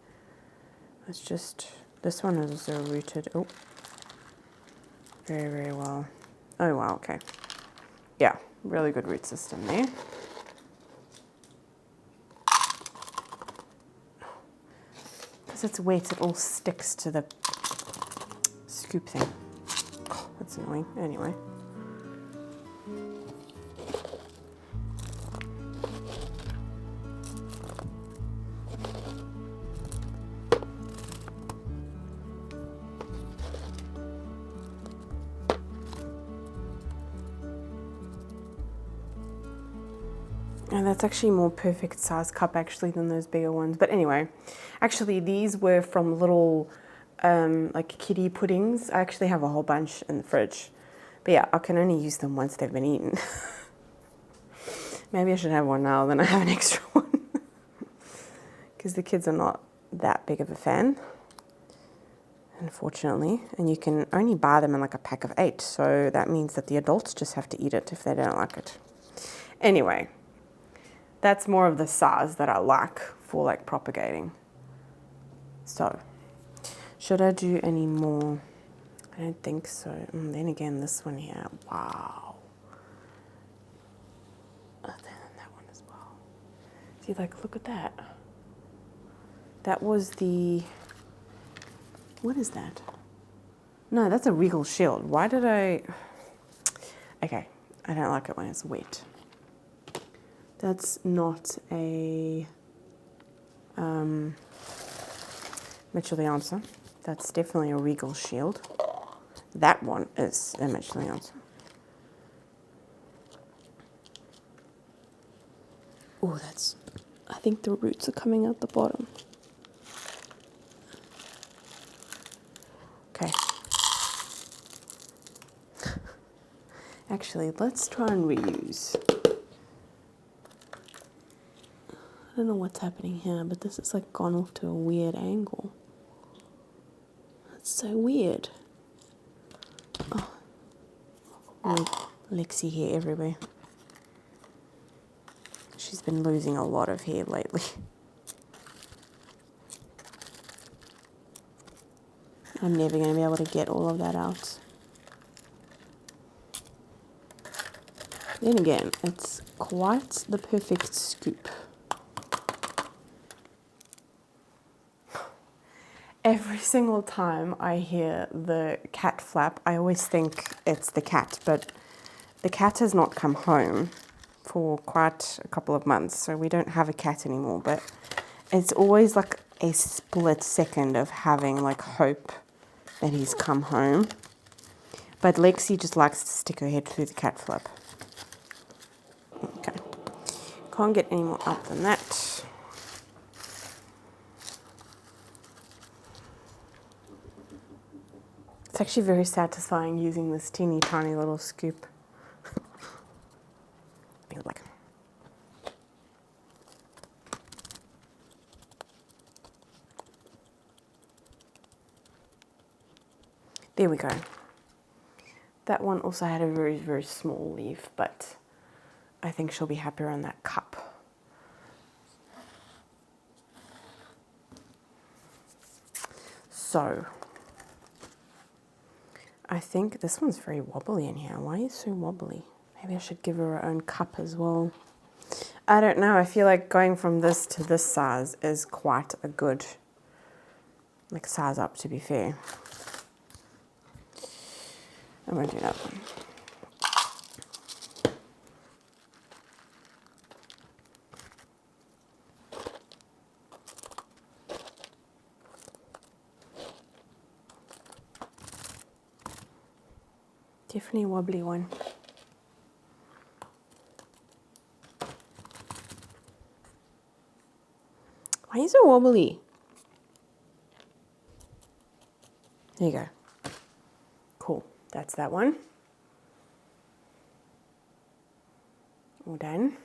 Let's just, this one is also rooted. Oh, very, very well. Oh wow, okay. Yeah, really good root system there. Because it's wet, it all sticks to the scoop thing. Oh, that's annoying. Anyway. And that's actually more perfect size cup actually than those bigger ones. But anyway, actually these were from little like kiddie puddings. I actually have a whole bunch in the fridge. But yeah, I can only use them once they've been eaten. Maybe I should have one now, then I have an extra one. Because the kids are not that big of a fan, unfortunately. And you can only buy them in like a pack of 8. So that means that the adults just have to eat it if they don't like it. Anyway. That's more of the size that I like for like propagating. So, should I do any more? I don't think so. And then again, this one here, wow. Oh, then that one as well. See, like, look at that. That was the, what is that? No, that's a regal shield. Why did I, okay, I don't like it when it's wet. That's not a Mitchellianza. That's definitely a regal shield. That one is a Mitchellianza. Oh, that's, I think the roots are coming out the bottom. Okay. Actually, let's try and reuse. I don't know what's happening here, but this is like gone off to a weird angle. That's so weird. Oh, Lexi hair everywhere. She's been losing a lot of hair lately. I'm never going to be able to get all of that out. Then again, it's quite the perfect scoop. Every single time I hear the cat flap, I always think it's the cat, but the cat has not come home for quite a couple of months, so we don't have a cat anymore, but it's always like a split second of having like hope that he's come home. But Lexi just likes to stick her head through the cat flap. Okay, can't get any more up than that. It's actually very satisfying using this teeny tiny little scoop. Like. There we go. That one also had a very, very small leaf, but I think she'll be happier on that cup. So, I think this one's very wobbly in here. Why are you so wobbly? Maybe I should give her her own cup as well. I don't know. I feel like going from this to this size is quite a good, like, size up, to be fair. I'm going to do that one. Definitely a wobbly one. Why are you so wobbly? There you go. Cool. That's that one. All done.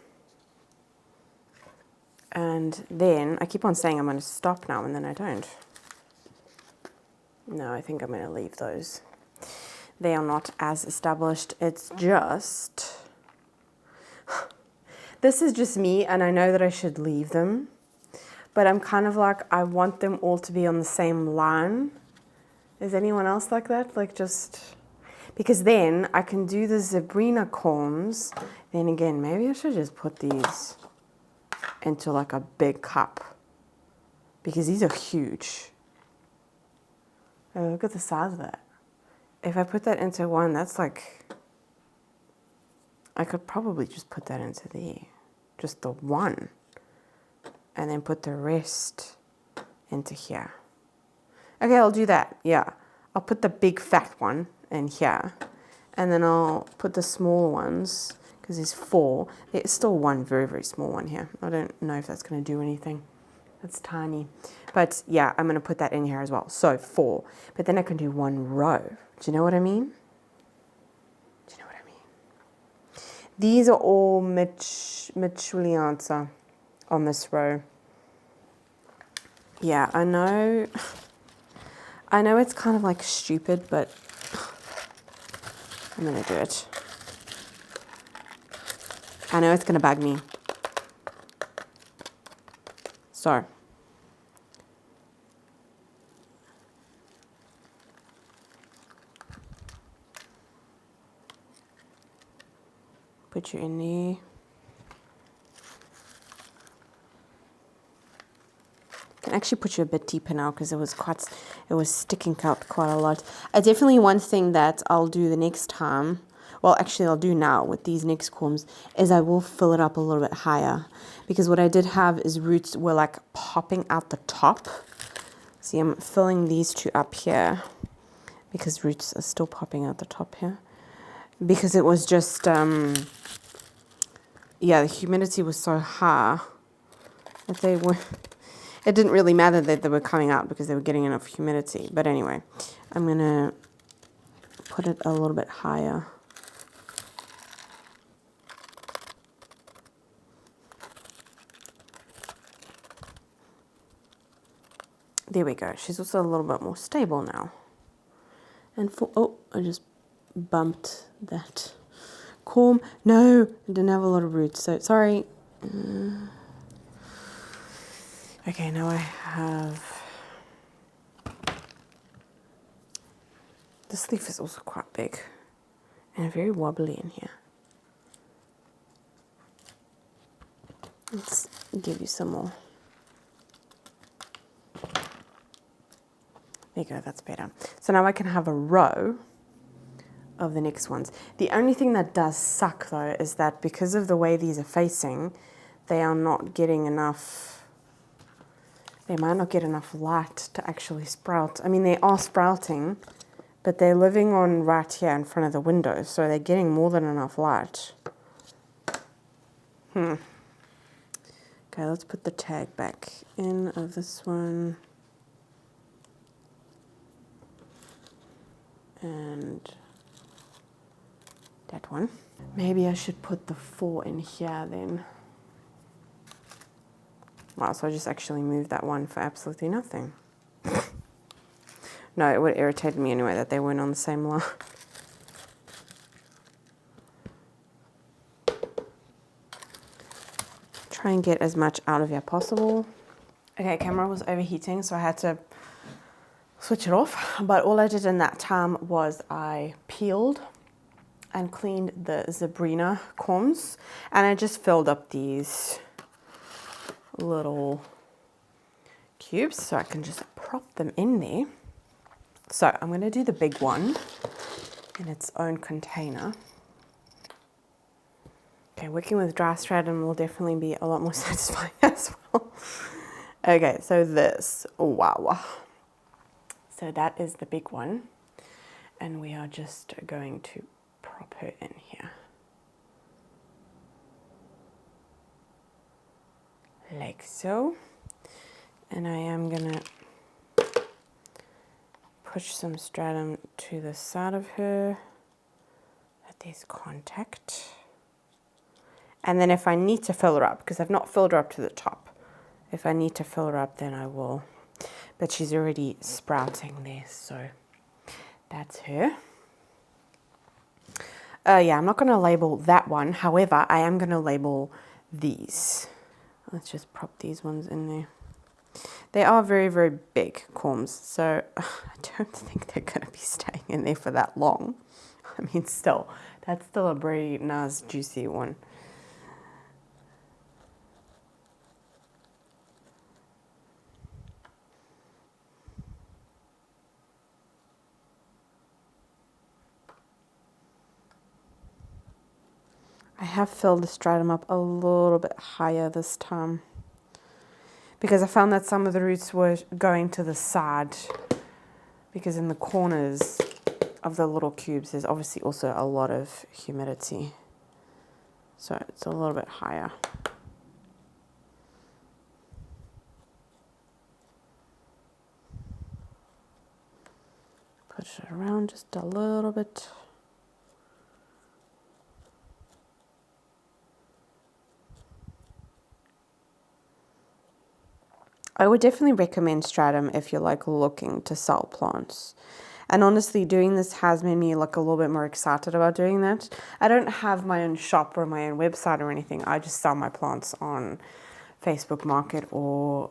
And then I keep on saying I'm going to stop now, and then I don't. No, I think I'm going to leave those. They are not as established. It's just, this is just me, and I know that I should leave them, but I'm kind of like, I want them all to be on the same line. Is anyone else like that? Like, just, because then I can do the Zebrina corms. Then again, maybe I should just put these into like a big cup, because these are huge. Oh, look at the size of that. If I put that into one, that's like, I could probably just put that into there, just the one, and then put the rest into here. Okay, I'll do that, yeah. I'll put the big fat one in here, and then I'll put the small ones, because there's 4. There's still one very, very small one here. I don't know if that's going to do anything. That's tiny. But yeah, I'm going to put that in here as well. So 4. But then I can do 1 row. Do you know what I mean? Do you know what I mean? These are all Mitchellianza on this row. Yeah, I know. I know it's kind of like stupid, but I'm going to do it. I know it's going to bug me. So. put you in there. I can actually put you a bit deeper now because it was sticking out quite a lot. Definitely one thing that I'll do the next time, well actually I'll do now with these next corms, is I will fill it up a little bit higher, because what I did have is roots were like popping out the top. See, I'm filling these two up here because roots are still popping out the top here, because it was just yeah, the humidity was so high that they were, it didn't really matter that they were coming out because they were getting enough humidity. But anyway, I'm going to put it a little bit higher. There we go. She's also a little bit more stable now. And for, oh, I just bumped that corm. No, I didn't have a lot of roots, so sorry. Okay, now I have, this leaf is also quite big and very wobbly in here. Let's give you some more. There you go, that's better. So now I can have a row of the next ones. The only thing that does suck though is that because of the way these are facing, they are not getting enough, they might not get enough light to actually sprout. I mean, they are sprouting, but they're living on right here in front of the window, so they're getting more than enough light. Okay, let's put the tag back in of this one. And that one. Maybe I should put the 4 in here then. Wow, so I just actually moved that one for absolutely nothing. No, it would irritate me anyway that they weren't on the same line. Try and get as much out of here possible. Okay, camera was overheating, so I had to switch it off. But all I did in that time was I peeled and cleaned the Zebrina corms, and I just filled up these little cubes so I can just prop them in there. So I'm going to do the big one in its own container. Okay, working with dry stratum will definitely be a lot more satisfying as well. Okay, so this, wow. So that is the big one, and we are just going to prop her in here. Like so. And I am gonna push some stratum to the side of her, that there's contact. And then if I need to fill her up, because I've not filled her up to the top, if I need to fill her up, then I will. But she's already sprouting there, so that's her. Yeah, I'm not going to label that one. However, I am going to label these. Let's just prop these ones in there. They are very, very big corms, so I don't think they're going to be staying in there for that long. I mean, still, that's still a very nice, juicy one. I have filled the stratum up a little bit higher this time, because I found that some of the roots were going to the side, because in the corners of the little cubes there's obviously also a lot of humidity, so it's a little bit higher. Push it around just a little bit. I would definitely recommend stratum if you're like looking to sell plants. And honestly, doing this has made me look a little bit more excited about doing that. I don't have my own shop or my own website or anything. I just sell my plants on Facebook Market or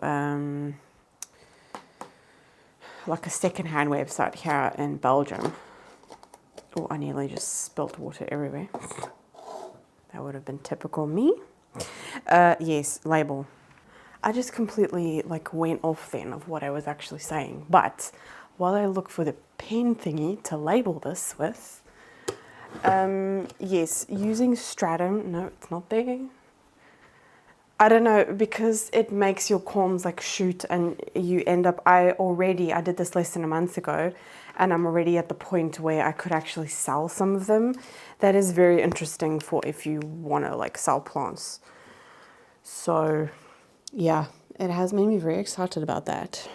like a secondhand website here in Belgium. Oh, I nearly just spilt water everywhere. That would have been typical me. Yes, label. I just completely like went off then of what I was actually saying. But while I look for the pen thingy to label this with, yes, using Stratum, no, it's not there. I don't know, because it makes your corms like shoot and you end up, I did this less than a month ago and I'm already at the point where I could actually sell some of them. That is very interesting for if you want to like sell plants. So yeah, it has made me very excited about that.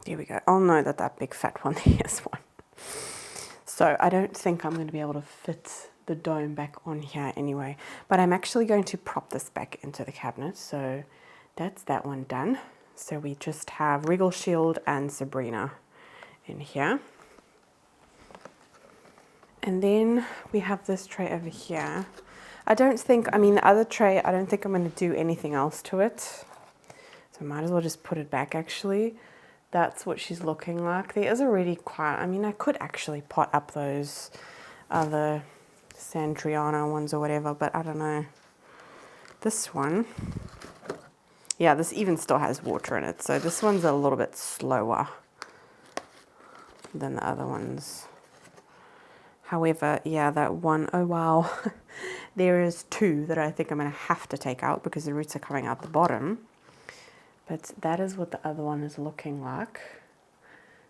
There we go. I'll know that big fat one there is one. So I don't think I'm going to be able to fit the dome back on here anyway, but I'm actually going to prop this back into the cabinet. So that's that one done. So we just have Regal Shield and Sabrina in here. And then we have this tray over here. The other tray, I don't think I'm going to do anything else to it. So I might as well just put it back actually. That's what she's looking like. There is already quite, I could actually pot up those other Sandriana ones or whatever, but I don't know. This one, yeah, this even still has water in it. So this one's a little bit slower than the other ones. However, yeah, that one, oh wow. There is two that I think I'm going to have to take out because the roots are coming out the bottom. But that is what the other one is looking like.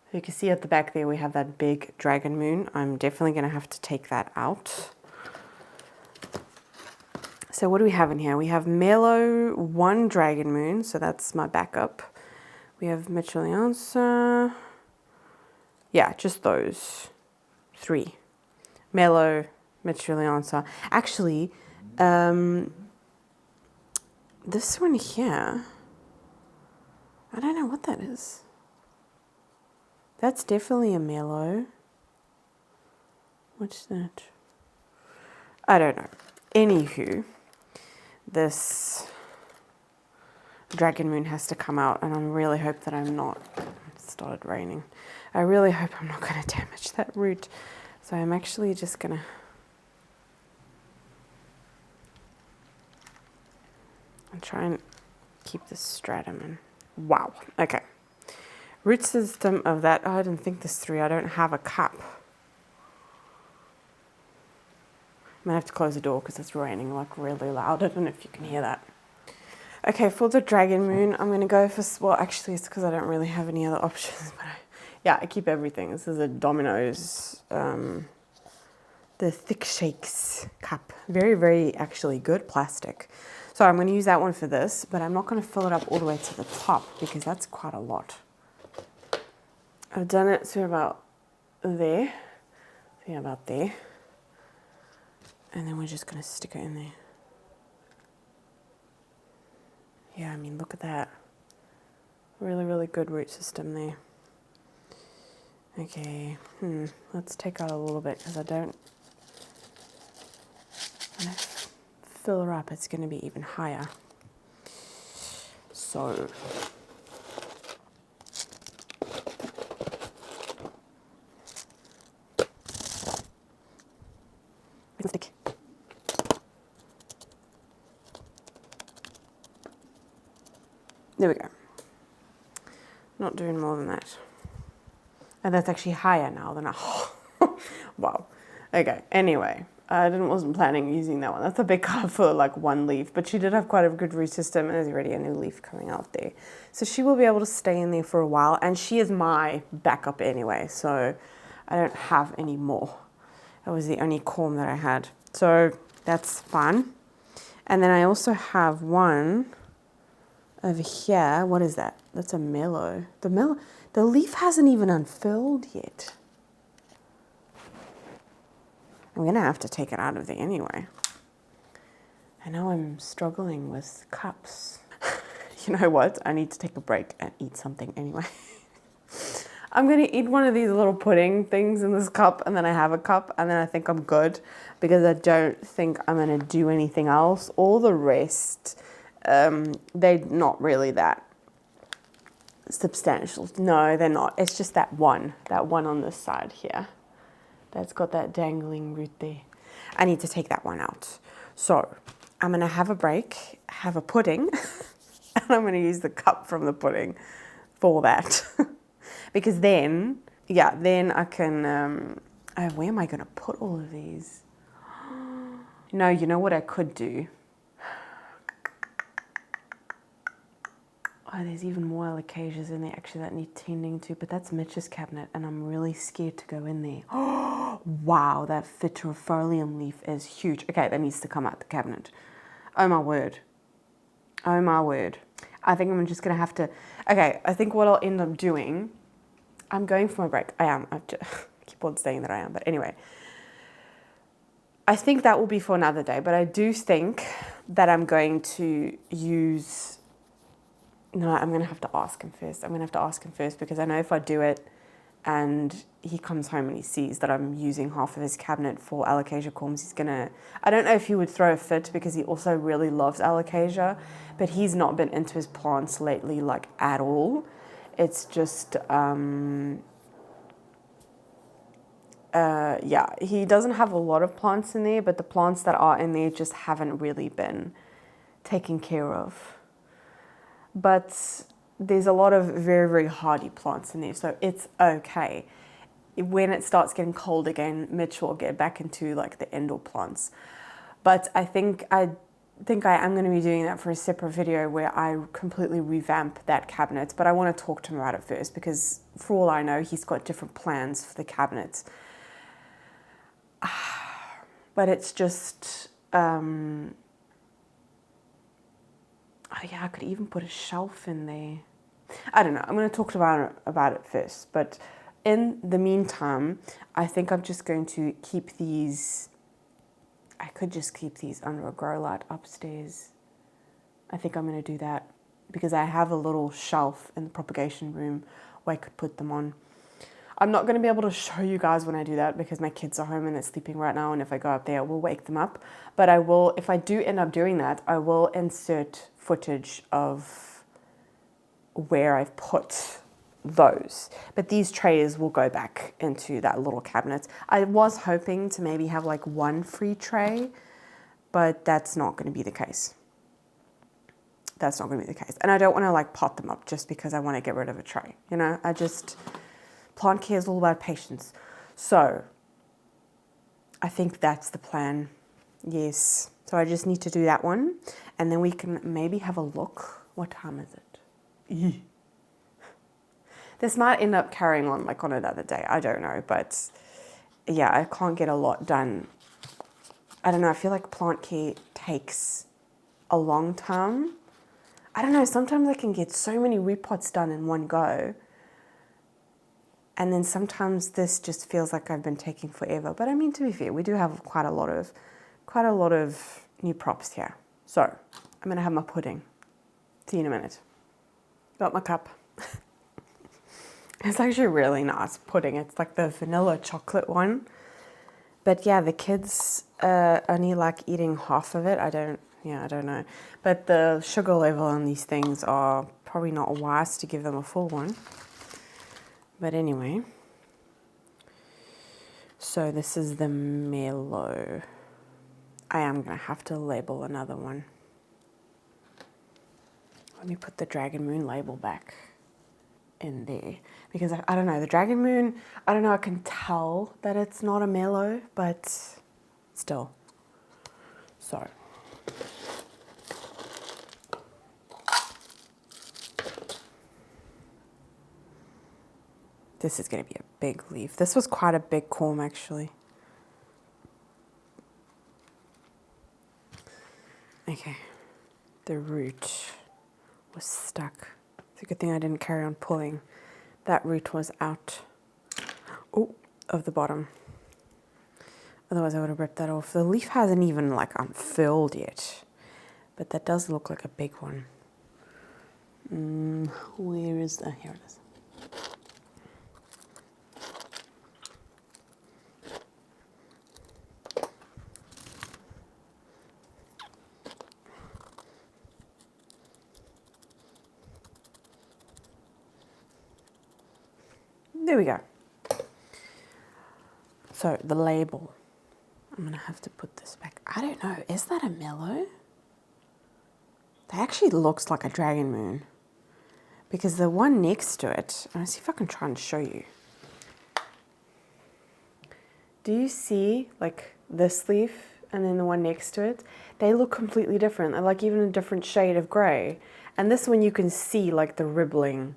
So you can see at the back there we have that big dragon moon. I'm definitely going to have to take that out. So what do we have in here? We have Mellow, one dragon moon, so that's my backup. We have Mitchellianza. Yeah, just those three. Mellow, Mitchellianza. Actually, this one here, I don't know what that is. That's definitely a Mellow. What's that? I don't know. Anywho, this dragon moon has to come out, and I really hope that I'm not. It started raining. I really hope I'm not going to damage that root. So I'm actually just going to. And try and keep this stratum in. Wow. Okay. Root system of that. Oh, I didn't think this through. I don't have a cup. I'm going to have to close the door because it's raining like really loud. I don't know if you can hear that. Okay, for the dragon moon, I'm going to go for, well, actually it's because I don't really have any other options. But I keep everything. This is a Domino's, the Thick Shakes cup. Very, very actually good plastic. So I'm going to use that one for this, but I'm not going to fill it up all the way to the top because that's quite a lot. I've done it to about there. Yeah, about there. And then we're just going to stick it in there. Yeah, I mean, look at that. Really, really good root system there. Okay, let's take out a little bit because I don't want to fill her up. It's going to be even higher. So, stick. There we go. Not doing more than that. And that's actually higher now than wow. Okay, anyway, I wasn't planning using that one. That's a big cup for like one leaf, but she did have quite a good root system and there's already a new leaf coming out there. So she will be able to stay in there for a while, and she is my backup anyway, so I don't have any more. That was the only corm that I had. So that's fun. And then I also have one over here. What is that? That's a Mellow. The leaf hasn't even unfurled yet. I'm going to have to take it out of there anyway. I know I'm struggling with cups. You know what? I need to take a break and eat something anyway. I'm going to eat one of these little pudding things in this cup, and then I have a cup, and then I think I'm good because I don't think I'm going to do anything else. All the rest, they're not really that substantial. No, they're not. It's just that one on this side here. That's got that dangling root there. I need to take that one out. So I'm going to have a break, have a pudding, and I'm going to use the cup from the pudding for that. Because then, yeah, then I can, where am I going to put all of these? No, you know what I could do? Oh, there's even more alocasias in there actually that need tending to, but that's Mitch's cabinet and I'm really scared to go in there. Oh, wow, that Fitrifolium leaf is huge. Okay, that needs to come out the cabinet. Oh my word. Oh my word. I think I'm just going to have to, okay, I think what I'll end up doing, I'm going for my break. I am. I keep on saying that I am, but anyway. I think that will be for another day, but I do think that I'm going to use... No, I'm going to have to ask him first. I'm going to have to ask him first because I know if I do it and he comes home and he sees that I'm using half of his cabinet for Alocasia corms, he's going to... I don't know if he would throw a fit because he also really loves Alocasia, but he's not been into his plants lately, like, at all. It's just... yeah, he doesn't have a lot of plants in there, but the plants that are in there just haven't really been taken care of. But there's a lot of very, very hardy plants in there, so it's okay. When it starts getting cold again, Mitch will get back into like the indoor plants. But I think I am going to be doing that for a separate video where I completely revamp that cabinet. But I want to talk to him about it first because for all I know, he's got different plans for the cabinets. But it's just... Oh yeah, I could even put a shelf in there. I don't know. I'm going to talk about it first. But in the meantime, I think I'm just going to keep these... I could just keep these under a grow light upstairs. I think I'm going to do that because I have a little shelf in the propagation room where I could put them on. I'm not going to be able to show you guys when I do that because my kids are home and they're sleeping right now, and if I go up there, I will wake them up. But I will, if I do end up doing that, I will insert footage of where I've put those. But these trays will go back into that little cabinet. I was hoping to maybe have like one free tray, but that's not going to be the case. That's not going to be the case. And I don't want to like pot them up just because I want to get rid of a tray. You know, plant care is all about patience. So I think that's the plan. Yes. So I just need to do that one. And then we can maybe have a look. What time is it? This might end up carrying on like on another day. I don't know. But yeah, I can't get a lot done. I don't know. I feel like plant care takes a long time. I don't know. Sometimes I can get so many repots done in one go. And then sometimes this just feels like I've been taking forever. But I mean, to be fair, we do have quite a lot of new props here. So I'm going to have my pudding. See you in a minute. Got my cup. It's actually really nice pudding. It's like the vanilla chocolate one. But yeah, the kids only like eating half of it. I don't know. But the sugar level on these things are probably not wise to give them a full one. But anyway, so this is the mellow. I am going to have to label another one. Let me put the Dragon Moon label back in there. Because I don't know, the Dragon Moon, I don't know, I can tell that it's not a mellow, but still. So. This is going to be a big leaf. This was quite a big corm, actually. Okay. The root was stuck. It's a good thing I didn't carry on pulling. That root was out of the bottom. Otherwise, I would have ripped that off. The leaf hasn't even, like, unfurled yet. But that does look like a big one. Where is that? Here it is. there we go. So the label, I'm gonna have to put this back. I don't know, is that a mellow? That actually looks like a dragon moon, because the one next to it, I'll see if I can try and show you. Do you see like this leaf and then the one next to it? They look completely different. They're like even a different shade of gray. And this one you can see like the ribbling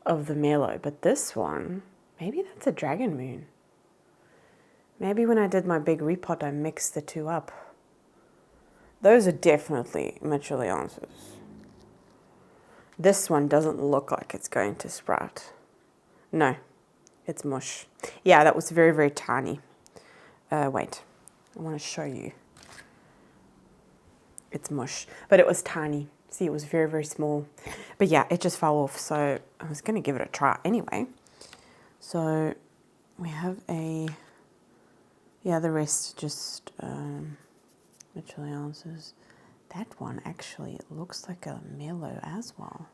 of the mellow, but this one, maybe that's a dragon moon. Maybe when I did my big repot, I mixed the two up. Those are definitely Alocasia. This one doesn't look like it's going to sprout. No, it's mush. Yeah, that was very, very tiny. Wait, I want to show you. It's mush, but it was tiny. See, it was very, very small. But yeah, it just fell off, so I was going to give it a try anyway. So we have a, yeah, the rest just Alocasia. That one actually, it looks like a mellow as well.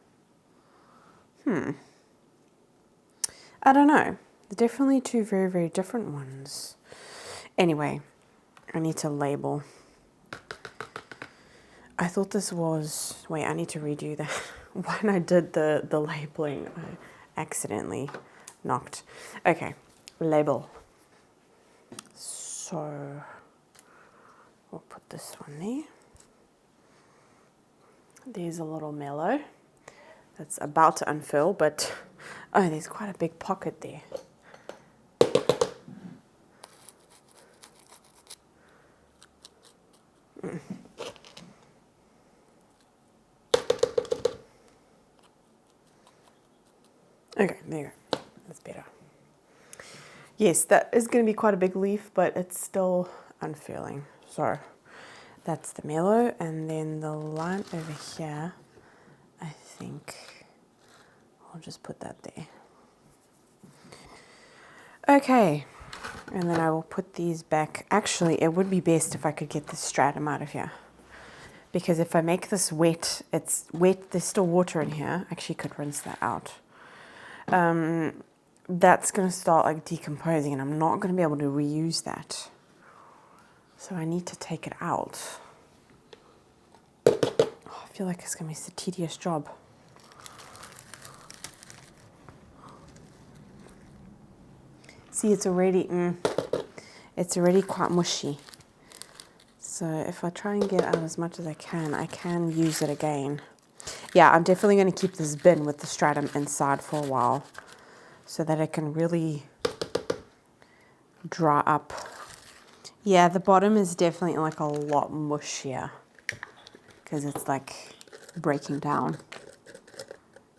I don't know. They're definitely two very, very different ones. Anyway, I need to label. I thought this was, wait, I need to redo that. When I did the labeling, I accidentally knocked. Okay, label. So, we'll put this one there. There's a little mellow that's about to unfurl, but, oh, there's quite a big pocket there. Okay, there you go. That's better. Yes, that is going to be quite a big leaf, but it's still unfurling. So that's the mellow, and then the line over here, I think I'll just put that there. Okay, and then I will put these back. Actually, it would be best if I could get the stratum out of here, because if I make this wet, it's wet, there's still water in here. I actually could rinse that out. That's going to start like decomposing, and I'm not going to be able to reuse that. So I need to take it out. Oh, I feel like it's going to be a tedious job. See, it's already quite mushy. So if I try and get out as much as I can use it again. Yeah, I'm definitely going to keep this bin with the stratum inside for a while so that it can really dry up. Yeah, the bottom is definitely like a lot mushier because it's like breaking down.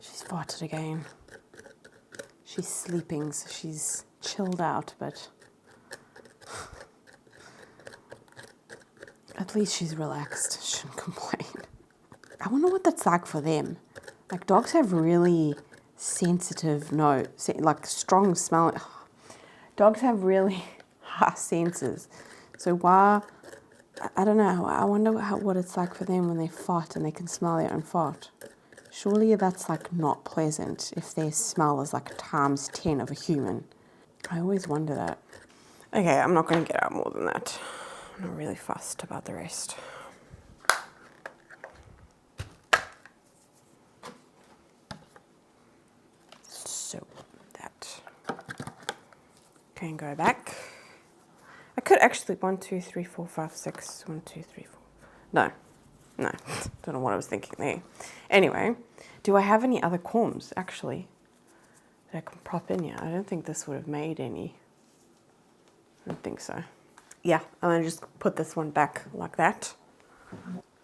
She's farted again. She's sleeping, so she's chilled out, but at least she's relaxed. Shouldn't complain. I wonder what that's like for them. Like dogs have really sensitive like strong smell. Dogs have really high senses. So why, I don't know, I wonder what it's like for them when they fart and they can smell their own fart. Surely that's like not pleasant if their smell is like times 10 of a human. I always wonder that. Okay, I'm not going to get out more than that. I'm not really fussed about the rest. So that can go back. I could actually 1, 2, 3, 4, 5, 6. 1, 2, 3, 4. No. Don't know what I was thinking there. Anyway, do I have any other corms actually that I can prop in here? I don't think this would have made any. I don't think so. Yeah, I'm going to just put this one back like that.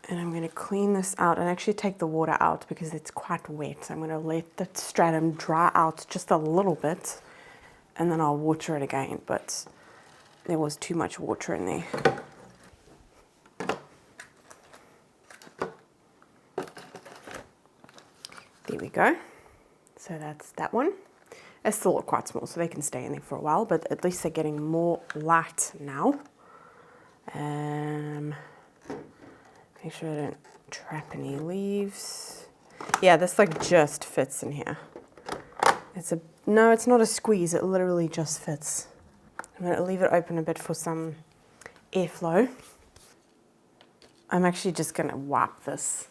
And I'm going to clean this out and actually take the water out because it's quite wet. I'm going to let the stratum dry out just a little bit and then I'll water it again. But there was too much water in there. There we go. So that's that one. They still look quite small, so they can stay in there for a while, but at least they're getting more light now. Make sure I don't trap any leaves. Yeah, this like just fits in here. It's a No, it's not a squeeze, it literally just fits. I'm going to leave it open a bit for some airflow. I'm actually just going to wipe this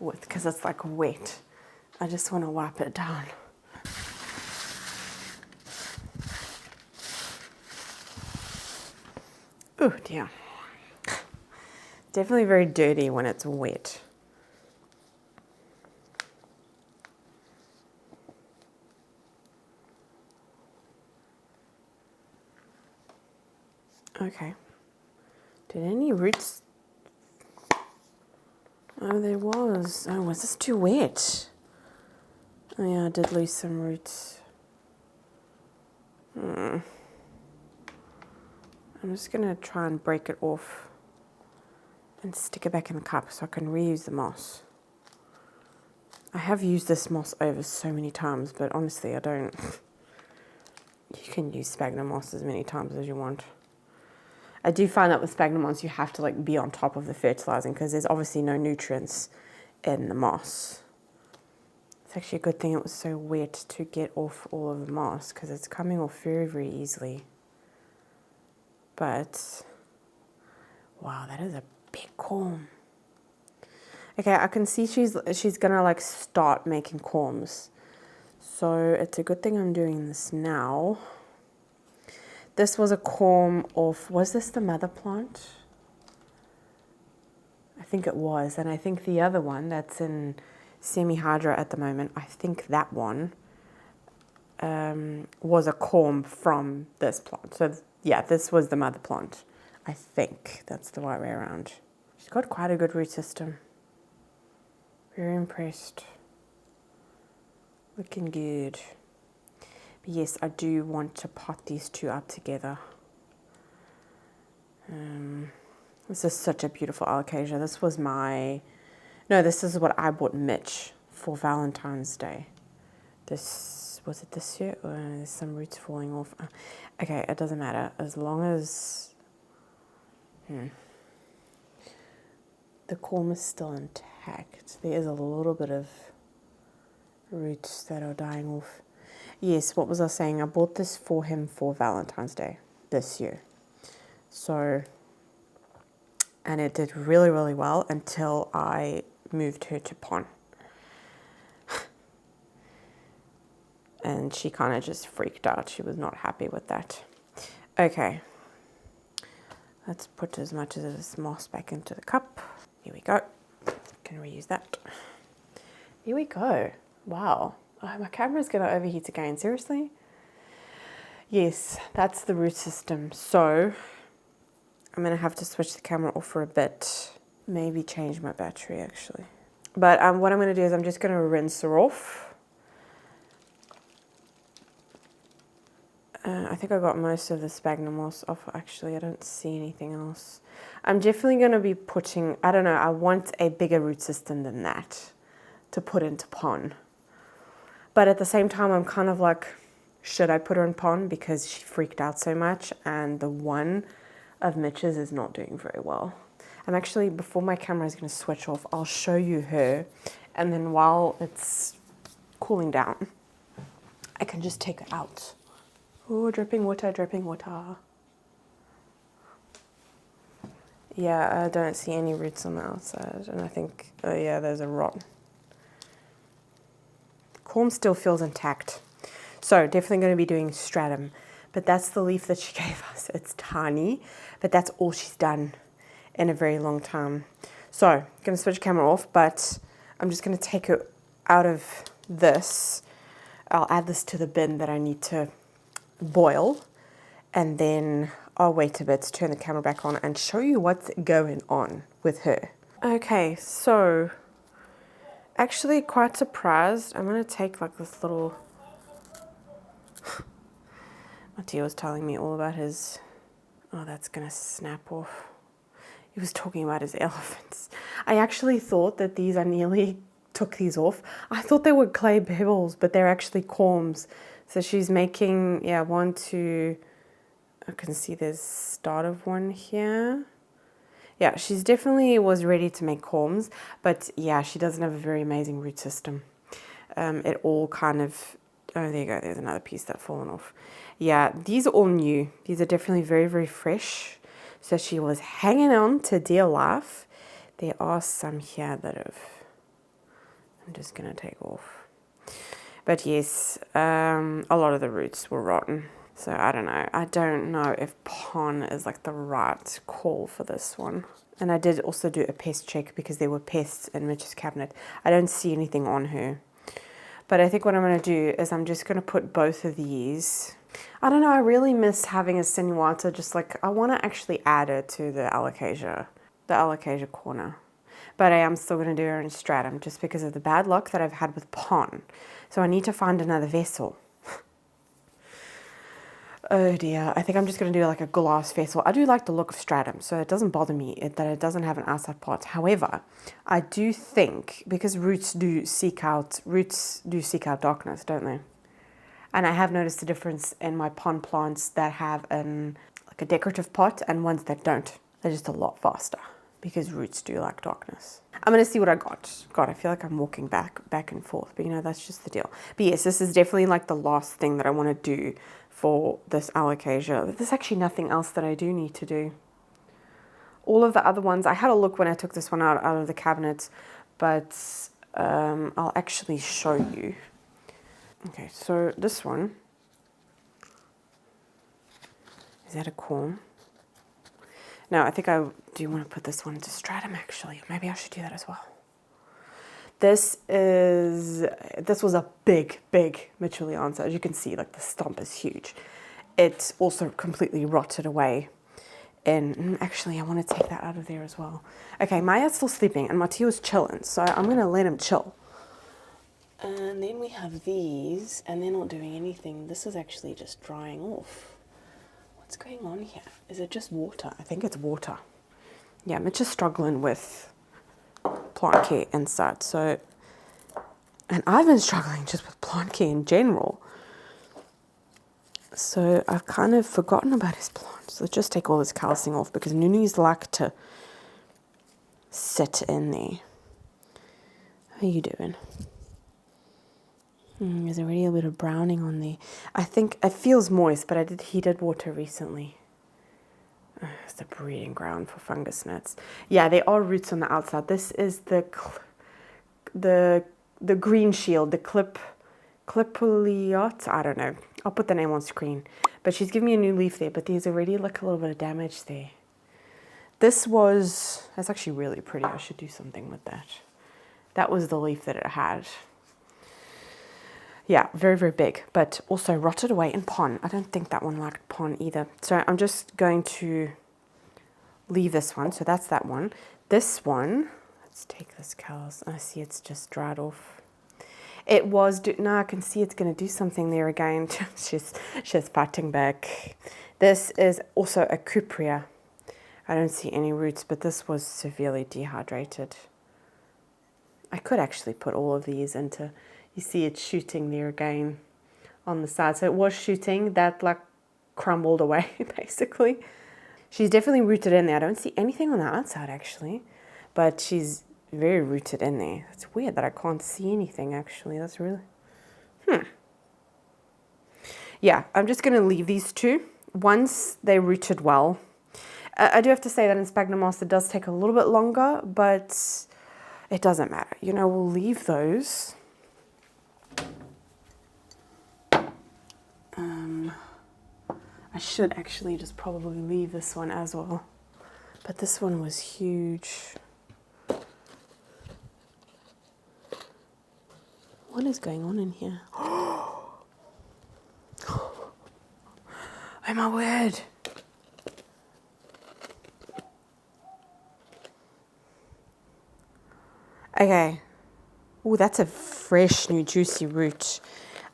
with, because it's like wet. I just want to wipe it down. Oh dear. Definitely very dirty when it's wet. Okay. Did any roots? Oh, there was. Oh, was this too wet? Oh yeah, I did lose some roots. I'm just gonna try and break it off and stick it back in the cup so I can reuse the moss. I have used this moss over so many times, but honestly I don't. You can use sphagnum moss as many times as you want. I do find that with sphagnum moss you have to like be on top of the fertilizing because there's obviously no nutrients in the moss. It's actually a good thing it was so wet to get off all of the moss because it's coming off very, very easily. But, wow, that is a big corm. Okay, I can see she's gonna like start making corms. So it's a good thing I'm doing this now. This was a corm of, was this the mother plant? I think it was, and I think the other one that's in semi-hydro at the moment, I think that one was a corm from this plant. So yeah, this was the mother plant. I think that's the right way around. She's got quite a good root system. Very impressed. Looking good. But yes, I do want to pot these two up together. This is such a beautiful Alocasia. This was my... No, this is what I bought Mitch for Valentine's Day. This... Was it this year? Or there's some roots falling off. Okay, it doesn't matter. As long as... The corm is still intact. There is a little bit of roots that are dying off. Yes, what was I saying? I bought this for him for Valentine's Day this year. So... And it did really, really well until I moved her to pon. And she kind of just freaked out. She was not happy with that. Okay. Let's put as much of this moss back into the cup. Here we go. Can reuse that. Here we go. Wow. Oh, my camera's going to overheat again. Seriously? Yes, that's the root system. So... I'm going to have to switch the camera off for a bit. Maybe change my battery, actually. But what I'm going to do is I'm just going to rinse her off. I think I got most of the sphagnum moss off, actually. I don't see anything else. I'm definitely going to be putting... I don't know, I want a bigger root system than that to put into pon. But at the same time, I'm kind of like, should I put her in pon? Because she freaked out so much, and the one... of Mitch's is not doing very well. I'm actually, before my camera is going to switch off, I'll show you her, and then while it's cooling down, I can just take it out. Oh, dripping water, dripping water. Yeah, I don't see any roots on the outside, and I think, oh yeah, there's a rot. The corm still feels intact. So definitely going to be doing stratum. But that's the leaf that she gave us. It's tiny, but that's all she's done in a very long time. So I'm going to switch the camera off, but I'm just going to take her out of this. I'll add this to the bin that I need to boil, and then I'll wait a bit to turn the camera back on and show you what's going on with her. Okay, so actually quite surprised. I'm going to take like this little... Mattia was telling me all about his... Oh, that's going to snap off. He was talking about his elephants. I actually thought that these, I nearly took these off. I thought they were clay pebbles, but they're actually corms. So she's making, yeah, 1, 2... I can see there's start of one here. Yeah, she's definitely was ready to make corms, but yeah, she doesn't have a very amazing root system. It all kind of Oh, there you go. There's another piece that's fallen off. Yeah, these are all new. These are definitely very, very fresh. So she was hanging on to dear life. There are some here that have... I'm just going to take off. But yes, a lot of the roots were rotten. So I don't know. I don't know if pon is like the right call for this one. And I did also do a pest check because there were pests in Mitch's cabinet. I don't see anything on her. But I think what I'm going to do is I'm just going to put both of these. I don't know, I really miss having a sinuata, just like I want to actually add it to the Alocasia corner. But I am still going to do her in stratum just because of the bad luck that I've had with pon. So I need to find another vessel. Oh dear, I think I'm just going to do like a glass vessel. I do like the look of stratum, so it doesn't bother me that it doesn't have an outside part. However, I do think, because roots do seek out darkness, don't they? And I have noticed a difference in my pon plants that have like a decorative pot and ones that don't. They're just a lot faster because roots do like darkness. I'm going to see what I got. God, I feel like I'm walking back and forth, but you know, that's just the deal. But yes, this is definitely like the last thing that I want to do for this Alocasia. There's actually nothing else that I do need to do. All of the other ones, I had a look when I took this one out of the cabinet, but I'll actually show you. Okay, so this one, is that a corm? No, I think I do want to put this one into stratum actually. Maybe I should do that as well. This was a big Mitchelianza. As you can see, like the stump is huge. It's also completely rotted away. And actually, I want to take that out of there as well. Okay, Maya's still sleeping and Matteo's chilling, so I'm going to let him chill. And then we have these, and they're not doing anything. This is actually just drying off. What's going on here? Is it just water? I think it's water. Yeah, Mitch is struggling with plant care inside. So, and I've been struggling just with plant care in general. So I've kind of forgotten about his plants. Let's just take all this calcing off because Nuni's like to sit in there. How are you doing? There's already a bit of browning on there. I think it feels moist, but I did heated water recently. It's the breeding ground for fungus gnats. Yeah, there are roots on the outside. This is the green shield, the clipoliot. I don't know. I'll put the name on screen. But she's given me a new leaf there, but there's already like a little bit of damage there. That's actually really pretty. I should do something with that. That was the leaf that it had. Yeah, very big, but also rotted away in pon. I don't think that one liked pon either. So I'm just going to leave this one. So that's that one. This one, let's take this callus. I see it's just dried off. It was, no, I can see it's going to do something there again. she's fighting back. This is also a cuprea. I don't see any roots, but this was severely dehydrated. I could actually put all of these into... You see it's shooting there again on the side. So it was shooting, that like crumbled away basically. She's definitely rooted in there. I don't see anything on the outside actually, but she's very rooted in there. It's weird that I can't see anything actually. That's really, Yeah, I'm just gonna leave these two. Once they rooted well, I do have to say that in Sphagnum moss it does take a little bit longer, but it doesn't matter. You know, we'll leave those. I should actually just probably leave this one as well. But this one was huge. What is going on in here? Oh my word. Okay. Oh, that's a fresh new juicy root.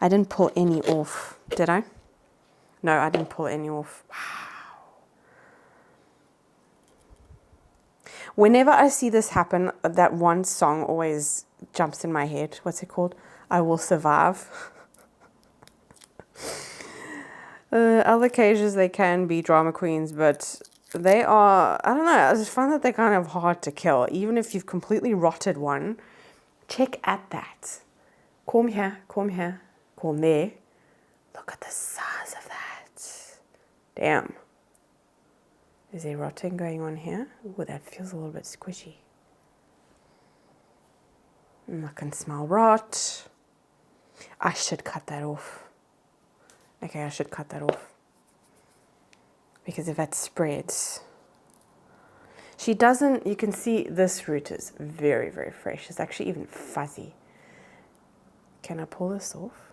I didn't pull any off, did I? No, I didn't pull any off. Wow. Whenever I see this happen, that one song always jumps in my head. What's it called? I Will Survive. Alocasias, they can be drama queens, but they are, I don't know, I just find that they're kind of hard to kill. Even if you've completely rotted one, check at that. Corm here, corm there. Look at the size of that. Damn. Is there rotting going on here? Ooh, that feels a little bit squishy. I can smell rot. I should cut that off. Okay, I should cut that off. Because if that spreads... She doesn't, you can see this root is very, very fresh. It's actually even fuzzy. Can I pull this off?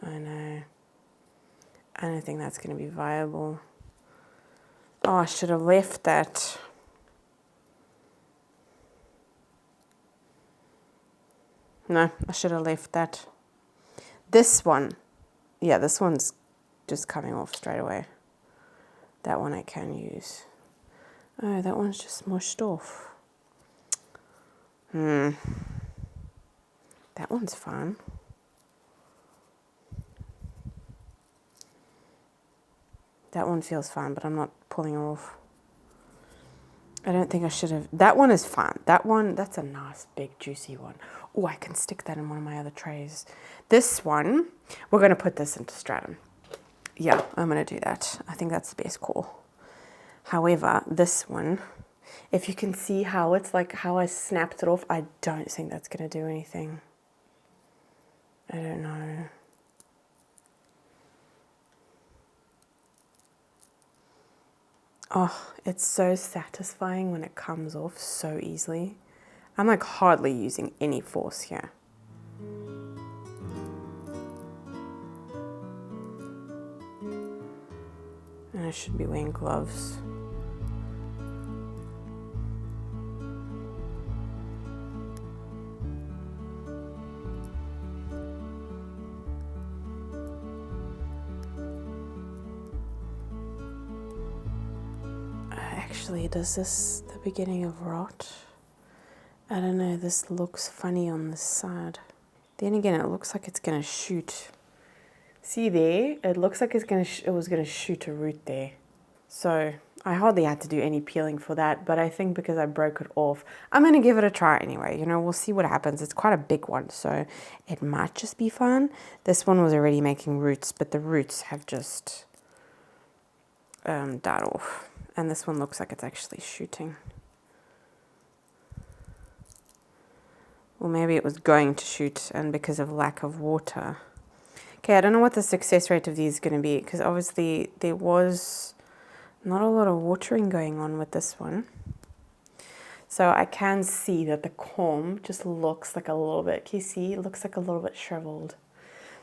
I know. I don't think that's going to be viable. Oh, I should have left that. No, I should have left that. This one, yeah, this one's just coming off straight away. That one I can use. Oh, that one's just mushed off. That one's fine. That one feels fine, but I'm not pulling her off. I don't think I should have. That one is fine. That one, that's a nice, big, juicy one. Oh, I can stick that in one of my other trays. This one, we're going to put this into stratum. Yeah, I'm going to do that. I think that's the best call. However, this one, if you can see how it's like, how I snapped it off, I don't think that's going to do anything. I don't know. Oh, it's so satisfying when it comes off so easily. I'm like hardly using any force here. And I should be wearing gloves. Actually, does this the beginning of rot? I don't know, this looks funny on this side. Then again, it looks like it's gonna shoot. See there? It looks like it was gonna shoot a root there. So I hardly had to do any peeling for that, but I think because I broke it off, I'm gonna give it a try anyway. You know, we'll see what happens. It's quite a big one, so it might just be fun. This one was already making roots, but the roots have just died off. And this one looks like it's actually shooting. Or maybe it was going to shoot, and because of lack of water. Okay, I don't know what the success rate of these is going to be, because obviously there was not a lot of watering going on with this one. So I can see that the corm just looks like a little bit, can you see? It looks like a little bit shriveled.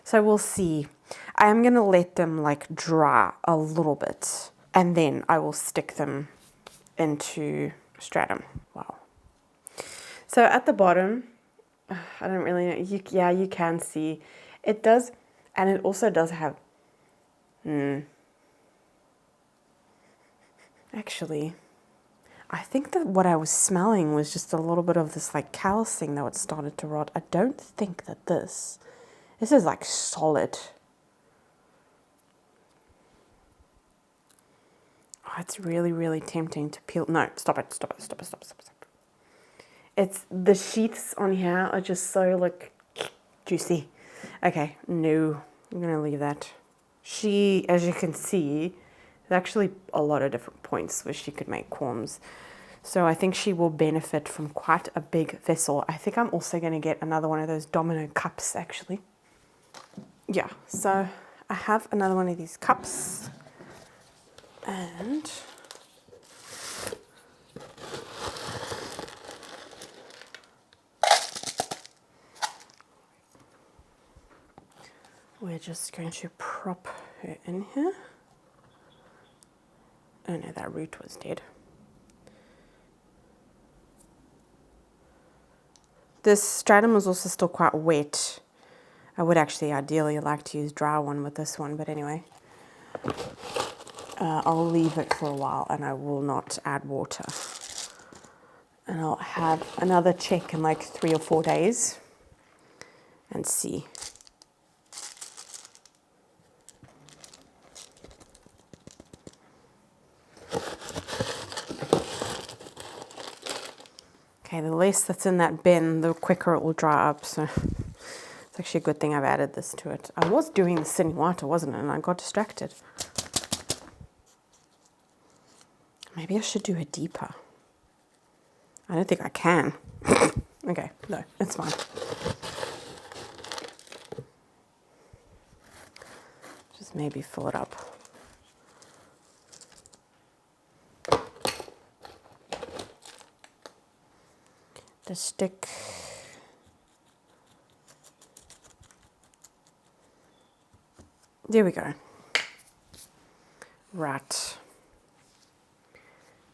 So we'll see. I am going to let them like dry a little bit, and then I will stick them into stratum. Wow. So at the bottom, I don't really know. Yeah, you can see it does, and it also does have. Actually, I think that what I was smelling was just a little bit of this like callousing that started to rot. I don't think that this is like solid. Oh, it's really, really tempting to peel. No, stop it, stop it, stop it, stop it, stop it, stop it. It's the sheaths on here are just so like juicy. Okay, no, I'm gonna leave that. She, as you can see, there's actually a lot of different points where she could make corms. So I think she will benefit from quite a big vessel. I think I'm also gonna get another one of those domino cups actually. Yeah, so I have another one of these cups. And we're just going to prop her in here. Oh no, that root was dead. This stratum was also still quite wet. I would actually ideally like to use dry one with this one, but anyway. I'll leave it for a while and I will not add water. And I'll have another check in like 3 or 4 days and see. Okay, the less that's in that bin, the quicker it will dry up. So it's actually a good thing I've added this to it. I was doing the sinuata, wasn't it? And I got distracted. Maybe I should do it deeper. I don't think I can. Okay, no, it's fine. Just maybe fill it up. The stick. There we go. Right.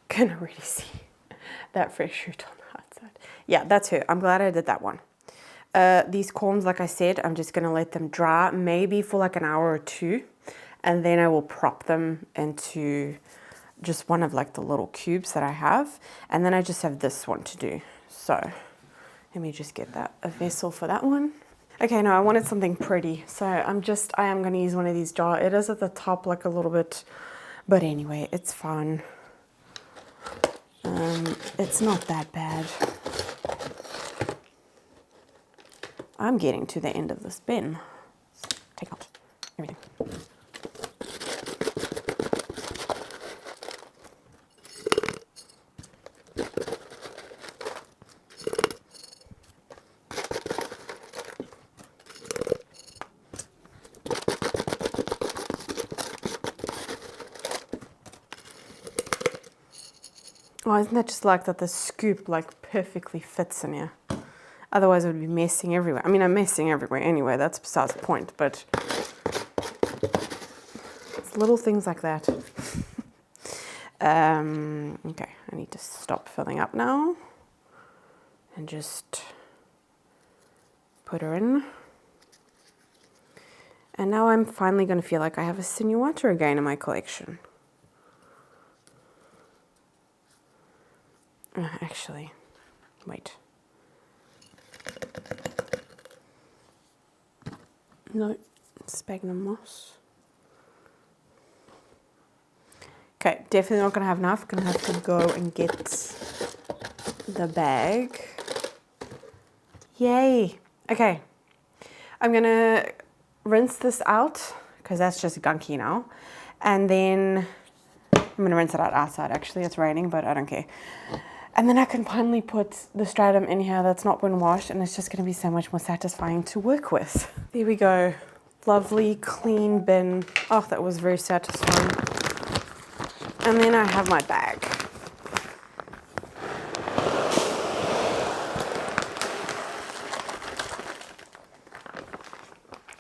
Can I really see that fresh shoot on the outside? Yeah, that's her. I'm glad I did that one. These corms, like I said, I'm just going to let them dry maybe for like an hour or two. And then I will prop them into just one of like the little cubes that I have. And then I just have this one to do. So let me just get that a vessel for that one. Okay, no, I wanted something pretty. So I am going to use one of these jars. It is at the top like a little bit, but anyway, it's fine. It's not that bad. I'm getting to the end of this bin. Take out everything. Oh, isn't that just like that the scoop like perfectly fits in here? Otherwise it would be messing everywhere. I mean, I'm messing everywhere anyway, that's besides the point, but it's little things like that. Okay, I need to stop filling up now and just put her in. And now I'm finally going to feel like I have a sinuata again in my collection. Actually, wait. No, sphagnum moss. Okay, definitely not going to have enough. Going to have to go and get the bag. Yay. Okay, I'm going to rinse this out because that's just gunky now. And then I'm going to rinse it out outside. Actually, it's raining, but I don't care. And then I can finally put the stratum in here that's not been washed, and it's just going to be so much more satisfying to work with. There we go. Lovely, clean bin. Oh, that was very satisfying. And then I have my bag.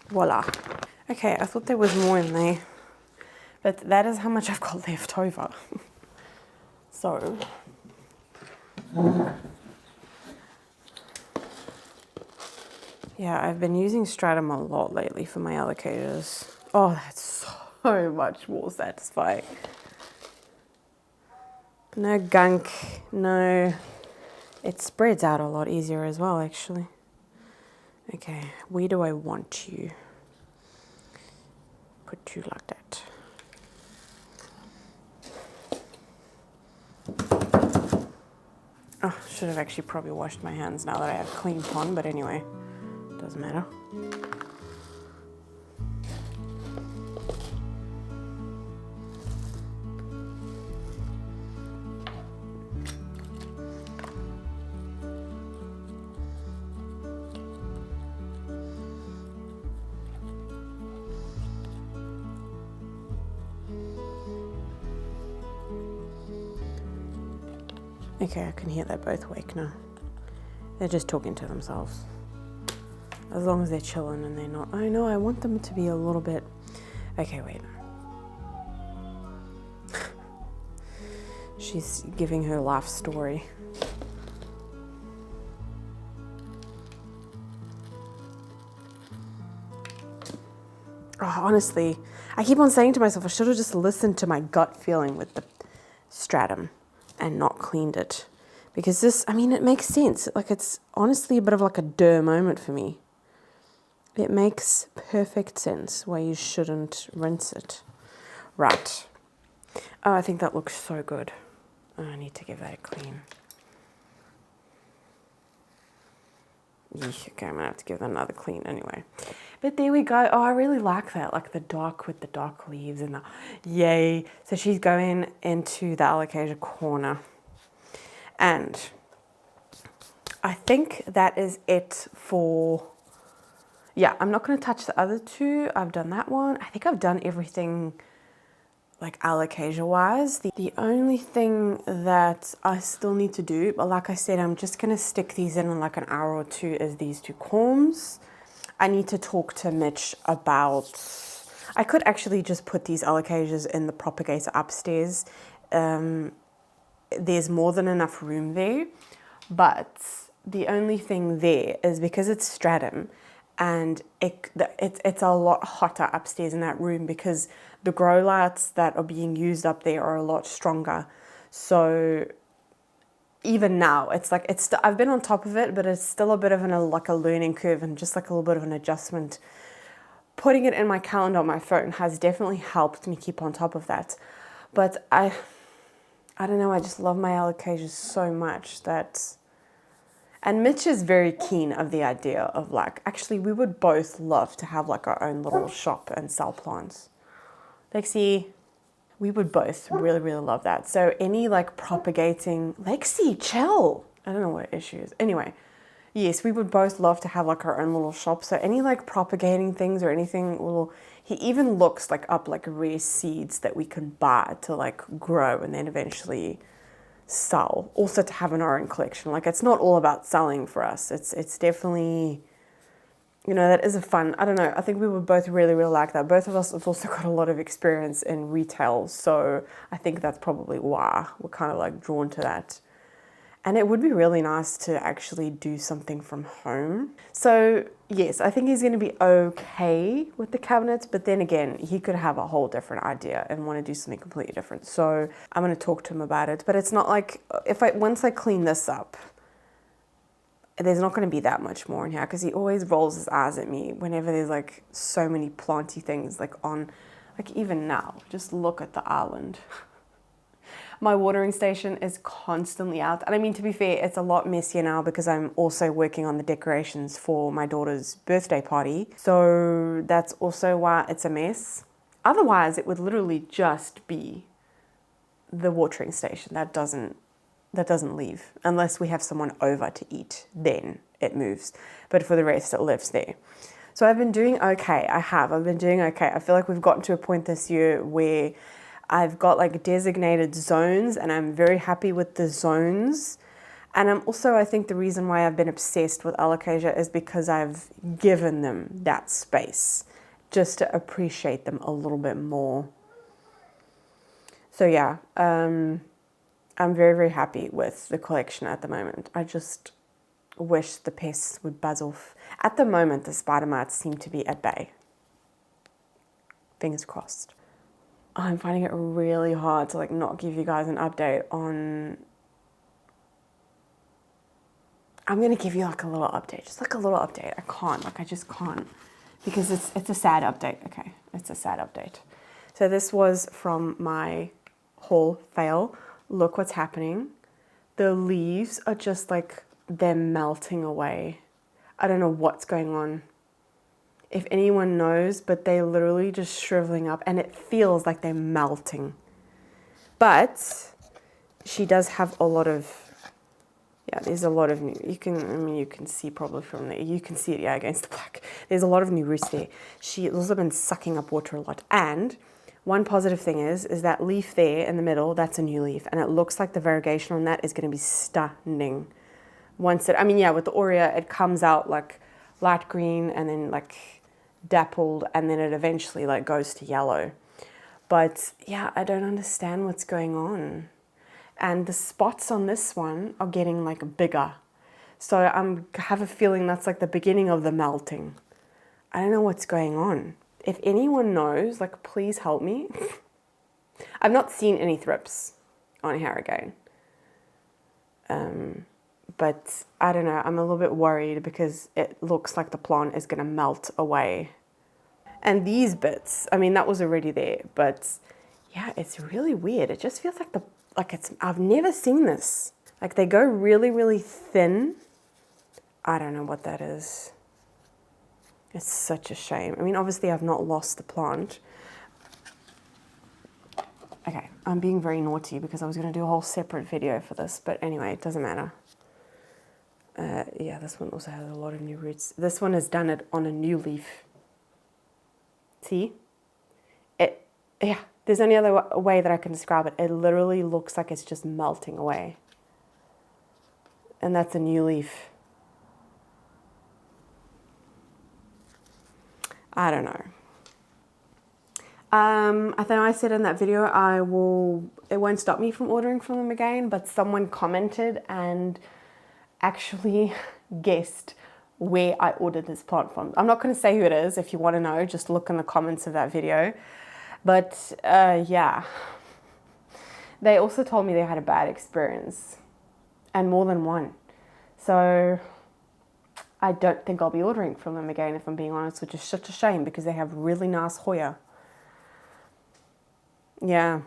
Voila. Okay, I thought there was more in there, but that is how much I've got left over. So... yeah, I've been using stratum a lot lately for my alocasias. Oh, that's so much more satisfying. No gunk, no. It spreads out a lot easier as well, actually. Okay, where do I want you? Put you like that. Oh, should have actually probably washed my hands now that I have clean pond, but anyway, doesn't matter. Okay, I can hear they're both awake now. They're just talking to themselves. As long as they're chilling and they're not... I know, I want them to be a little bit... Okay, wait. She's giving her life story. Oh, honestly, I keep on saying to myself, I should have just listened to my gut feeling with the stratum and not cleaned it. Because this, I mean, it makes sense. Like, it's honestly a bit of like a duh moment for me. It makes perfect sense why you shouldn't rinse it. Right. Oh, I think that looks so good. Oh, I need to give that a clean. Yeesh, okay, I'm gonna have to give that another clean anyway. But there we go. Oh, I really like that, like the dark with the dark leaves and the, yay. So she's going into the Alocasia corner. And I think that is it for, yeah, I'm not gonna touch the other two. I've done that one. I think I've done everything like Alocasia wise. The only thing that I still need to do, but like I said, I'm just gonna stick these in like an hour or two, is these two corms. I need to talk to Mitch about, I could actually just put these Alocasias in the propagator upstairs. There's more than enough room there, but the only thing there is because it's stratum, and it's a lot hotter upstairs in that room because the grow lights that are being used up there are a lot stronger. So even now, it's like, I've been on top of it, but it's still a bit of like a learning curve and just like a little bit of an adjustment. Putting it in my calendar on my phone has definitely helped me keep on top of that. But I don't know, I just love my Alocasia so much that, and Mitch is very keen of the idea of like, actually we would both love to have like our own little shop and sell plants. Lexi, we would both really, really love that. So any like propagating, Lexi, chill. I don't know what issue is. Anyway, yes, we would both love to have like our own little shop. So any like propagating things or anything little, he even looks like up like rare seeds that we can buy to like grow and then eventually sell. Also to have in our own collection. Like it's not all about selling for us. It's definitely, you know, that is a fun, I don't know, I think we would both really, really like that. Both of us have also got a lot of experience in retail, so I think that's probably why we're kind of like drawn to that. And it would be really nice to actually do something from home. So yes, I think he's going to be okay with the cabinets, but then again, he could have a whole different idea and want to do something completely different. So I'm going to talk to him about it, but it's not like, once I clean this up, there's not going to be that much more in here because he always rolls his eyes at me whenever there's like so many planty things like on, like even now, just look at the island. My watering station is constantly out. And I mean, to be fair, it's a lot messier now because I'm also working on the decorations for my daughter's birthday party. So that's also why it's a mess. Otherwise, it would literally just be the watering station that doesn't leave unless we have someone over to eat, then it moves. But for the rest, it lives there. So I've been doing okay. I've been doing okay. I feel like we've gotten to a point this year where I've got like designated zones and I'm very happy with the zones. And I'm also, I think the reason why I've been obsessed with Alocasia is because I've given them that space just to appreciate them a little bit more. So yeah, I'm very, very happy with the collection at the moment. I just wish the pests would buzz off. At the moment, the spider mites seem to be at bay. Fingers crossed. I'm finding it really hard to like not give you guys an update on... I'm going to give you like a little update, just like a little update. I just can't because it's a sad update. Okay, it's a sad update. So this was from my haul fail. Look what's happening. The leaves are just like, they're melting away. I don't know what's going on. If anyone knows, but they're literally just shriveling up and it feels like they're melting. But she does have a lot of, yeah, there's a lot of new, you can see probably from there, you can see it, yeah, against the black. There's a lot of new roots there. She's also been sucking up water a lot. And one positive thing is that leaf there in the middle, that's a new leaf. And it looks like the variegation on that is going to be stunning. Once it, with the Aurea, it comes out like light green and then like dappled and then it eventually like goes to yellow. But yeah, I don't understand what's going on. And the spots on this one are getting like bigger. So I have a feeling that's like the beginning of the melting. I don't know what's going on. If anyone knows, like please help me. I've not seen any thrips on here again. But I don't know, I'm a little bit worried because it looks like the plant is going to melt away. And these bits, that was already there, but yeah, it's really weird. It just feels like I've never seen this. Like they go really, really thin I don't know what that is. It's such a shame. I mean, obviously I've not lost the plant. Okay, I'm being very naughty because I was going to do a whole separate video for this, but anyway, it doesn't matter. Yeah, this one also has a lot of new roots. This one has done it on a new leaf. See? Yeah, there's any other way that I can describe it. It literally looks like it's just melting away. And that's a new leaf. I don't know. I think I said in that video, it won't stop me from ordering from them again, but someone commented and actually guessed where I ordered this plant from. I'm not going to say who it is. If you want to know, just look in the comments of that video. But yeah, they also told me they had a bad experience, and more than one. So I don't think I'll be ordering from them again, if I'm being honest, which is such a shame because they have really nice Hoya. Yeah,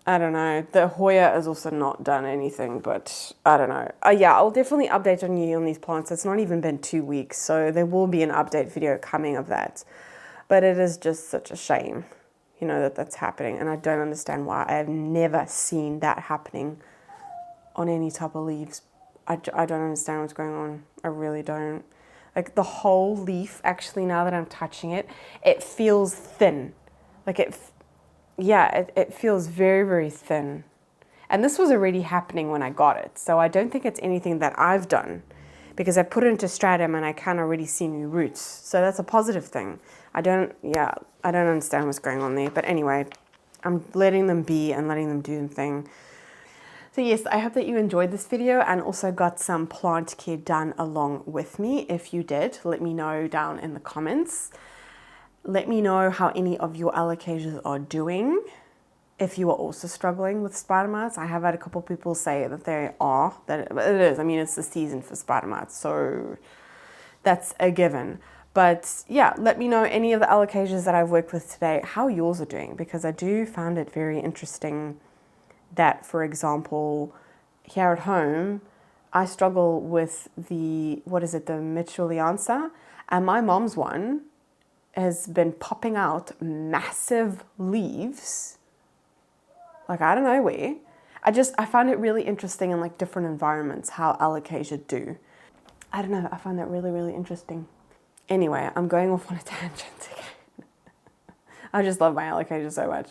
I don't know. The Hoya has also not done anything, but I don't know. Yeah, I'll definitely update on you on these plants. It's not even been 2 weeks, so there will be an update video coming of that. But it is just such a shame, you know, that that's happening. And I don't understand why. I have never seen that happening on any type of leaves. I don't understand what's going on. I really don't. Like the whole leaf, actually, now that I'm touching it, it feels thin. Like it feels very, very thin. And this was already happening when I got it. So I don't think it's anything that I've done, because I put it into stratum and I can already see new roots. So that's a positive thing. I don't understand what's going on there. But anyway, I'm letting them be and letting them do their thing. So yes, I hope that you enjoyed this video and also got some plant care done along with me. If you did, let me know down in the comments. Let me know how any of your alocasias are doing. If you are also struggling with spider mites, I have had a couple of people say that they are, that it is. I mean, it's the season for spider mites, so that's a given. But yeah, let me know any of the alocasias that I've worked with today, how yours are doing, because I do find it very interesting that, for example, here at home, I struggle with the Mitchelllianza, and my mom's one has been popping out massive leaves, like I don't know where. I find it really interesting in like different environments how alocasia do. I don't know, I find that really, really interesting. Anyway, I'm going off on a tangent again. I just love my alocasia so much.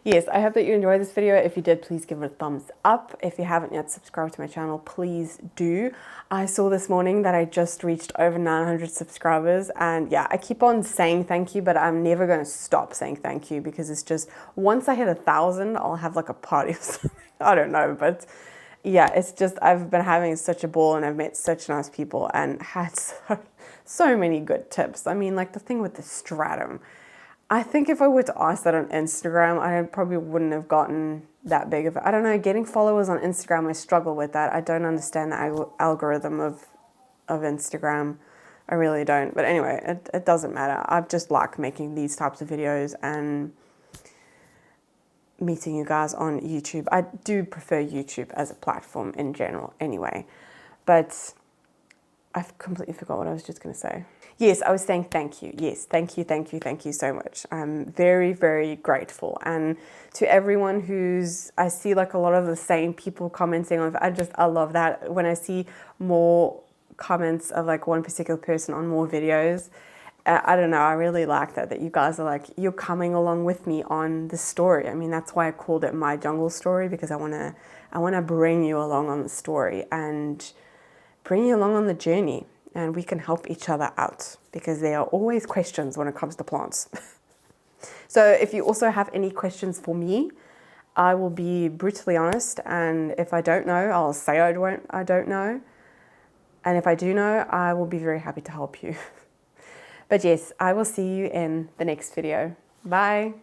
Yes, I hope that you enjoyed this video. If you did, please give it a thumbs up. If you haven't yet subscribed to my channel, please do. I saw this morning that I just reached over 900 subscribers, and yeah, I keep on saying thank you, but I'm never going to stop saying thank you, because it's just, once I hit 1,000, I'll have like a party or something. I don't know, but yeah, it's just, I've been having such a ball and I've met such nice people and had so many good tips. I mean, like the thing with the stratum, I think if I were to ask that on Instagram, I probably wouldn't have gotten that big of it. I don't know, getting followers on Instagram, I struggle with that. I don't understand the algorithm of Instagram. I really don't. But anyway, it doesn't matter. I just like making these types of videos and meeting you guys on YouTube. I do prefer YouTube as a platform in general anyway. But I've completely forgot what I was just going to say. Yes, I was saying thank you. Yes, thank you so much. I'm very, very grateful. And to everyone I see like a lot of the same people commenting on, I love that. When I see more comments of like one particular person on more videos, I don't know, I really like that you guys are like, you're coming along with me on the story. I mean, that's why I called it My Jungle Story, because I want to bring you along on the story and bring you along on the journey. And we can help each other out, because there are always questions when it comes to plants. So if you also have any questions for me, I will be brutally honest. And if I don't know, I'll say I don't know. And if I do know, I will be very happy to help you. But yes, I will see you in the next video. Bye.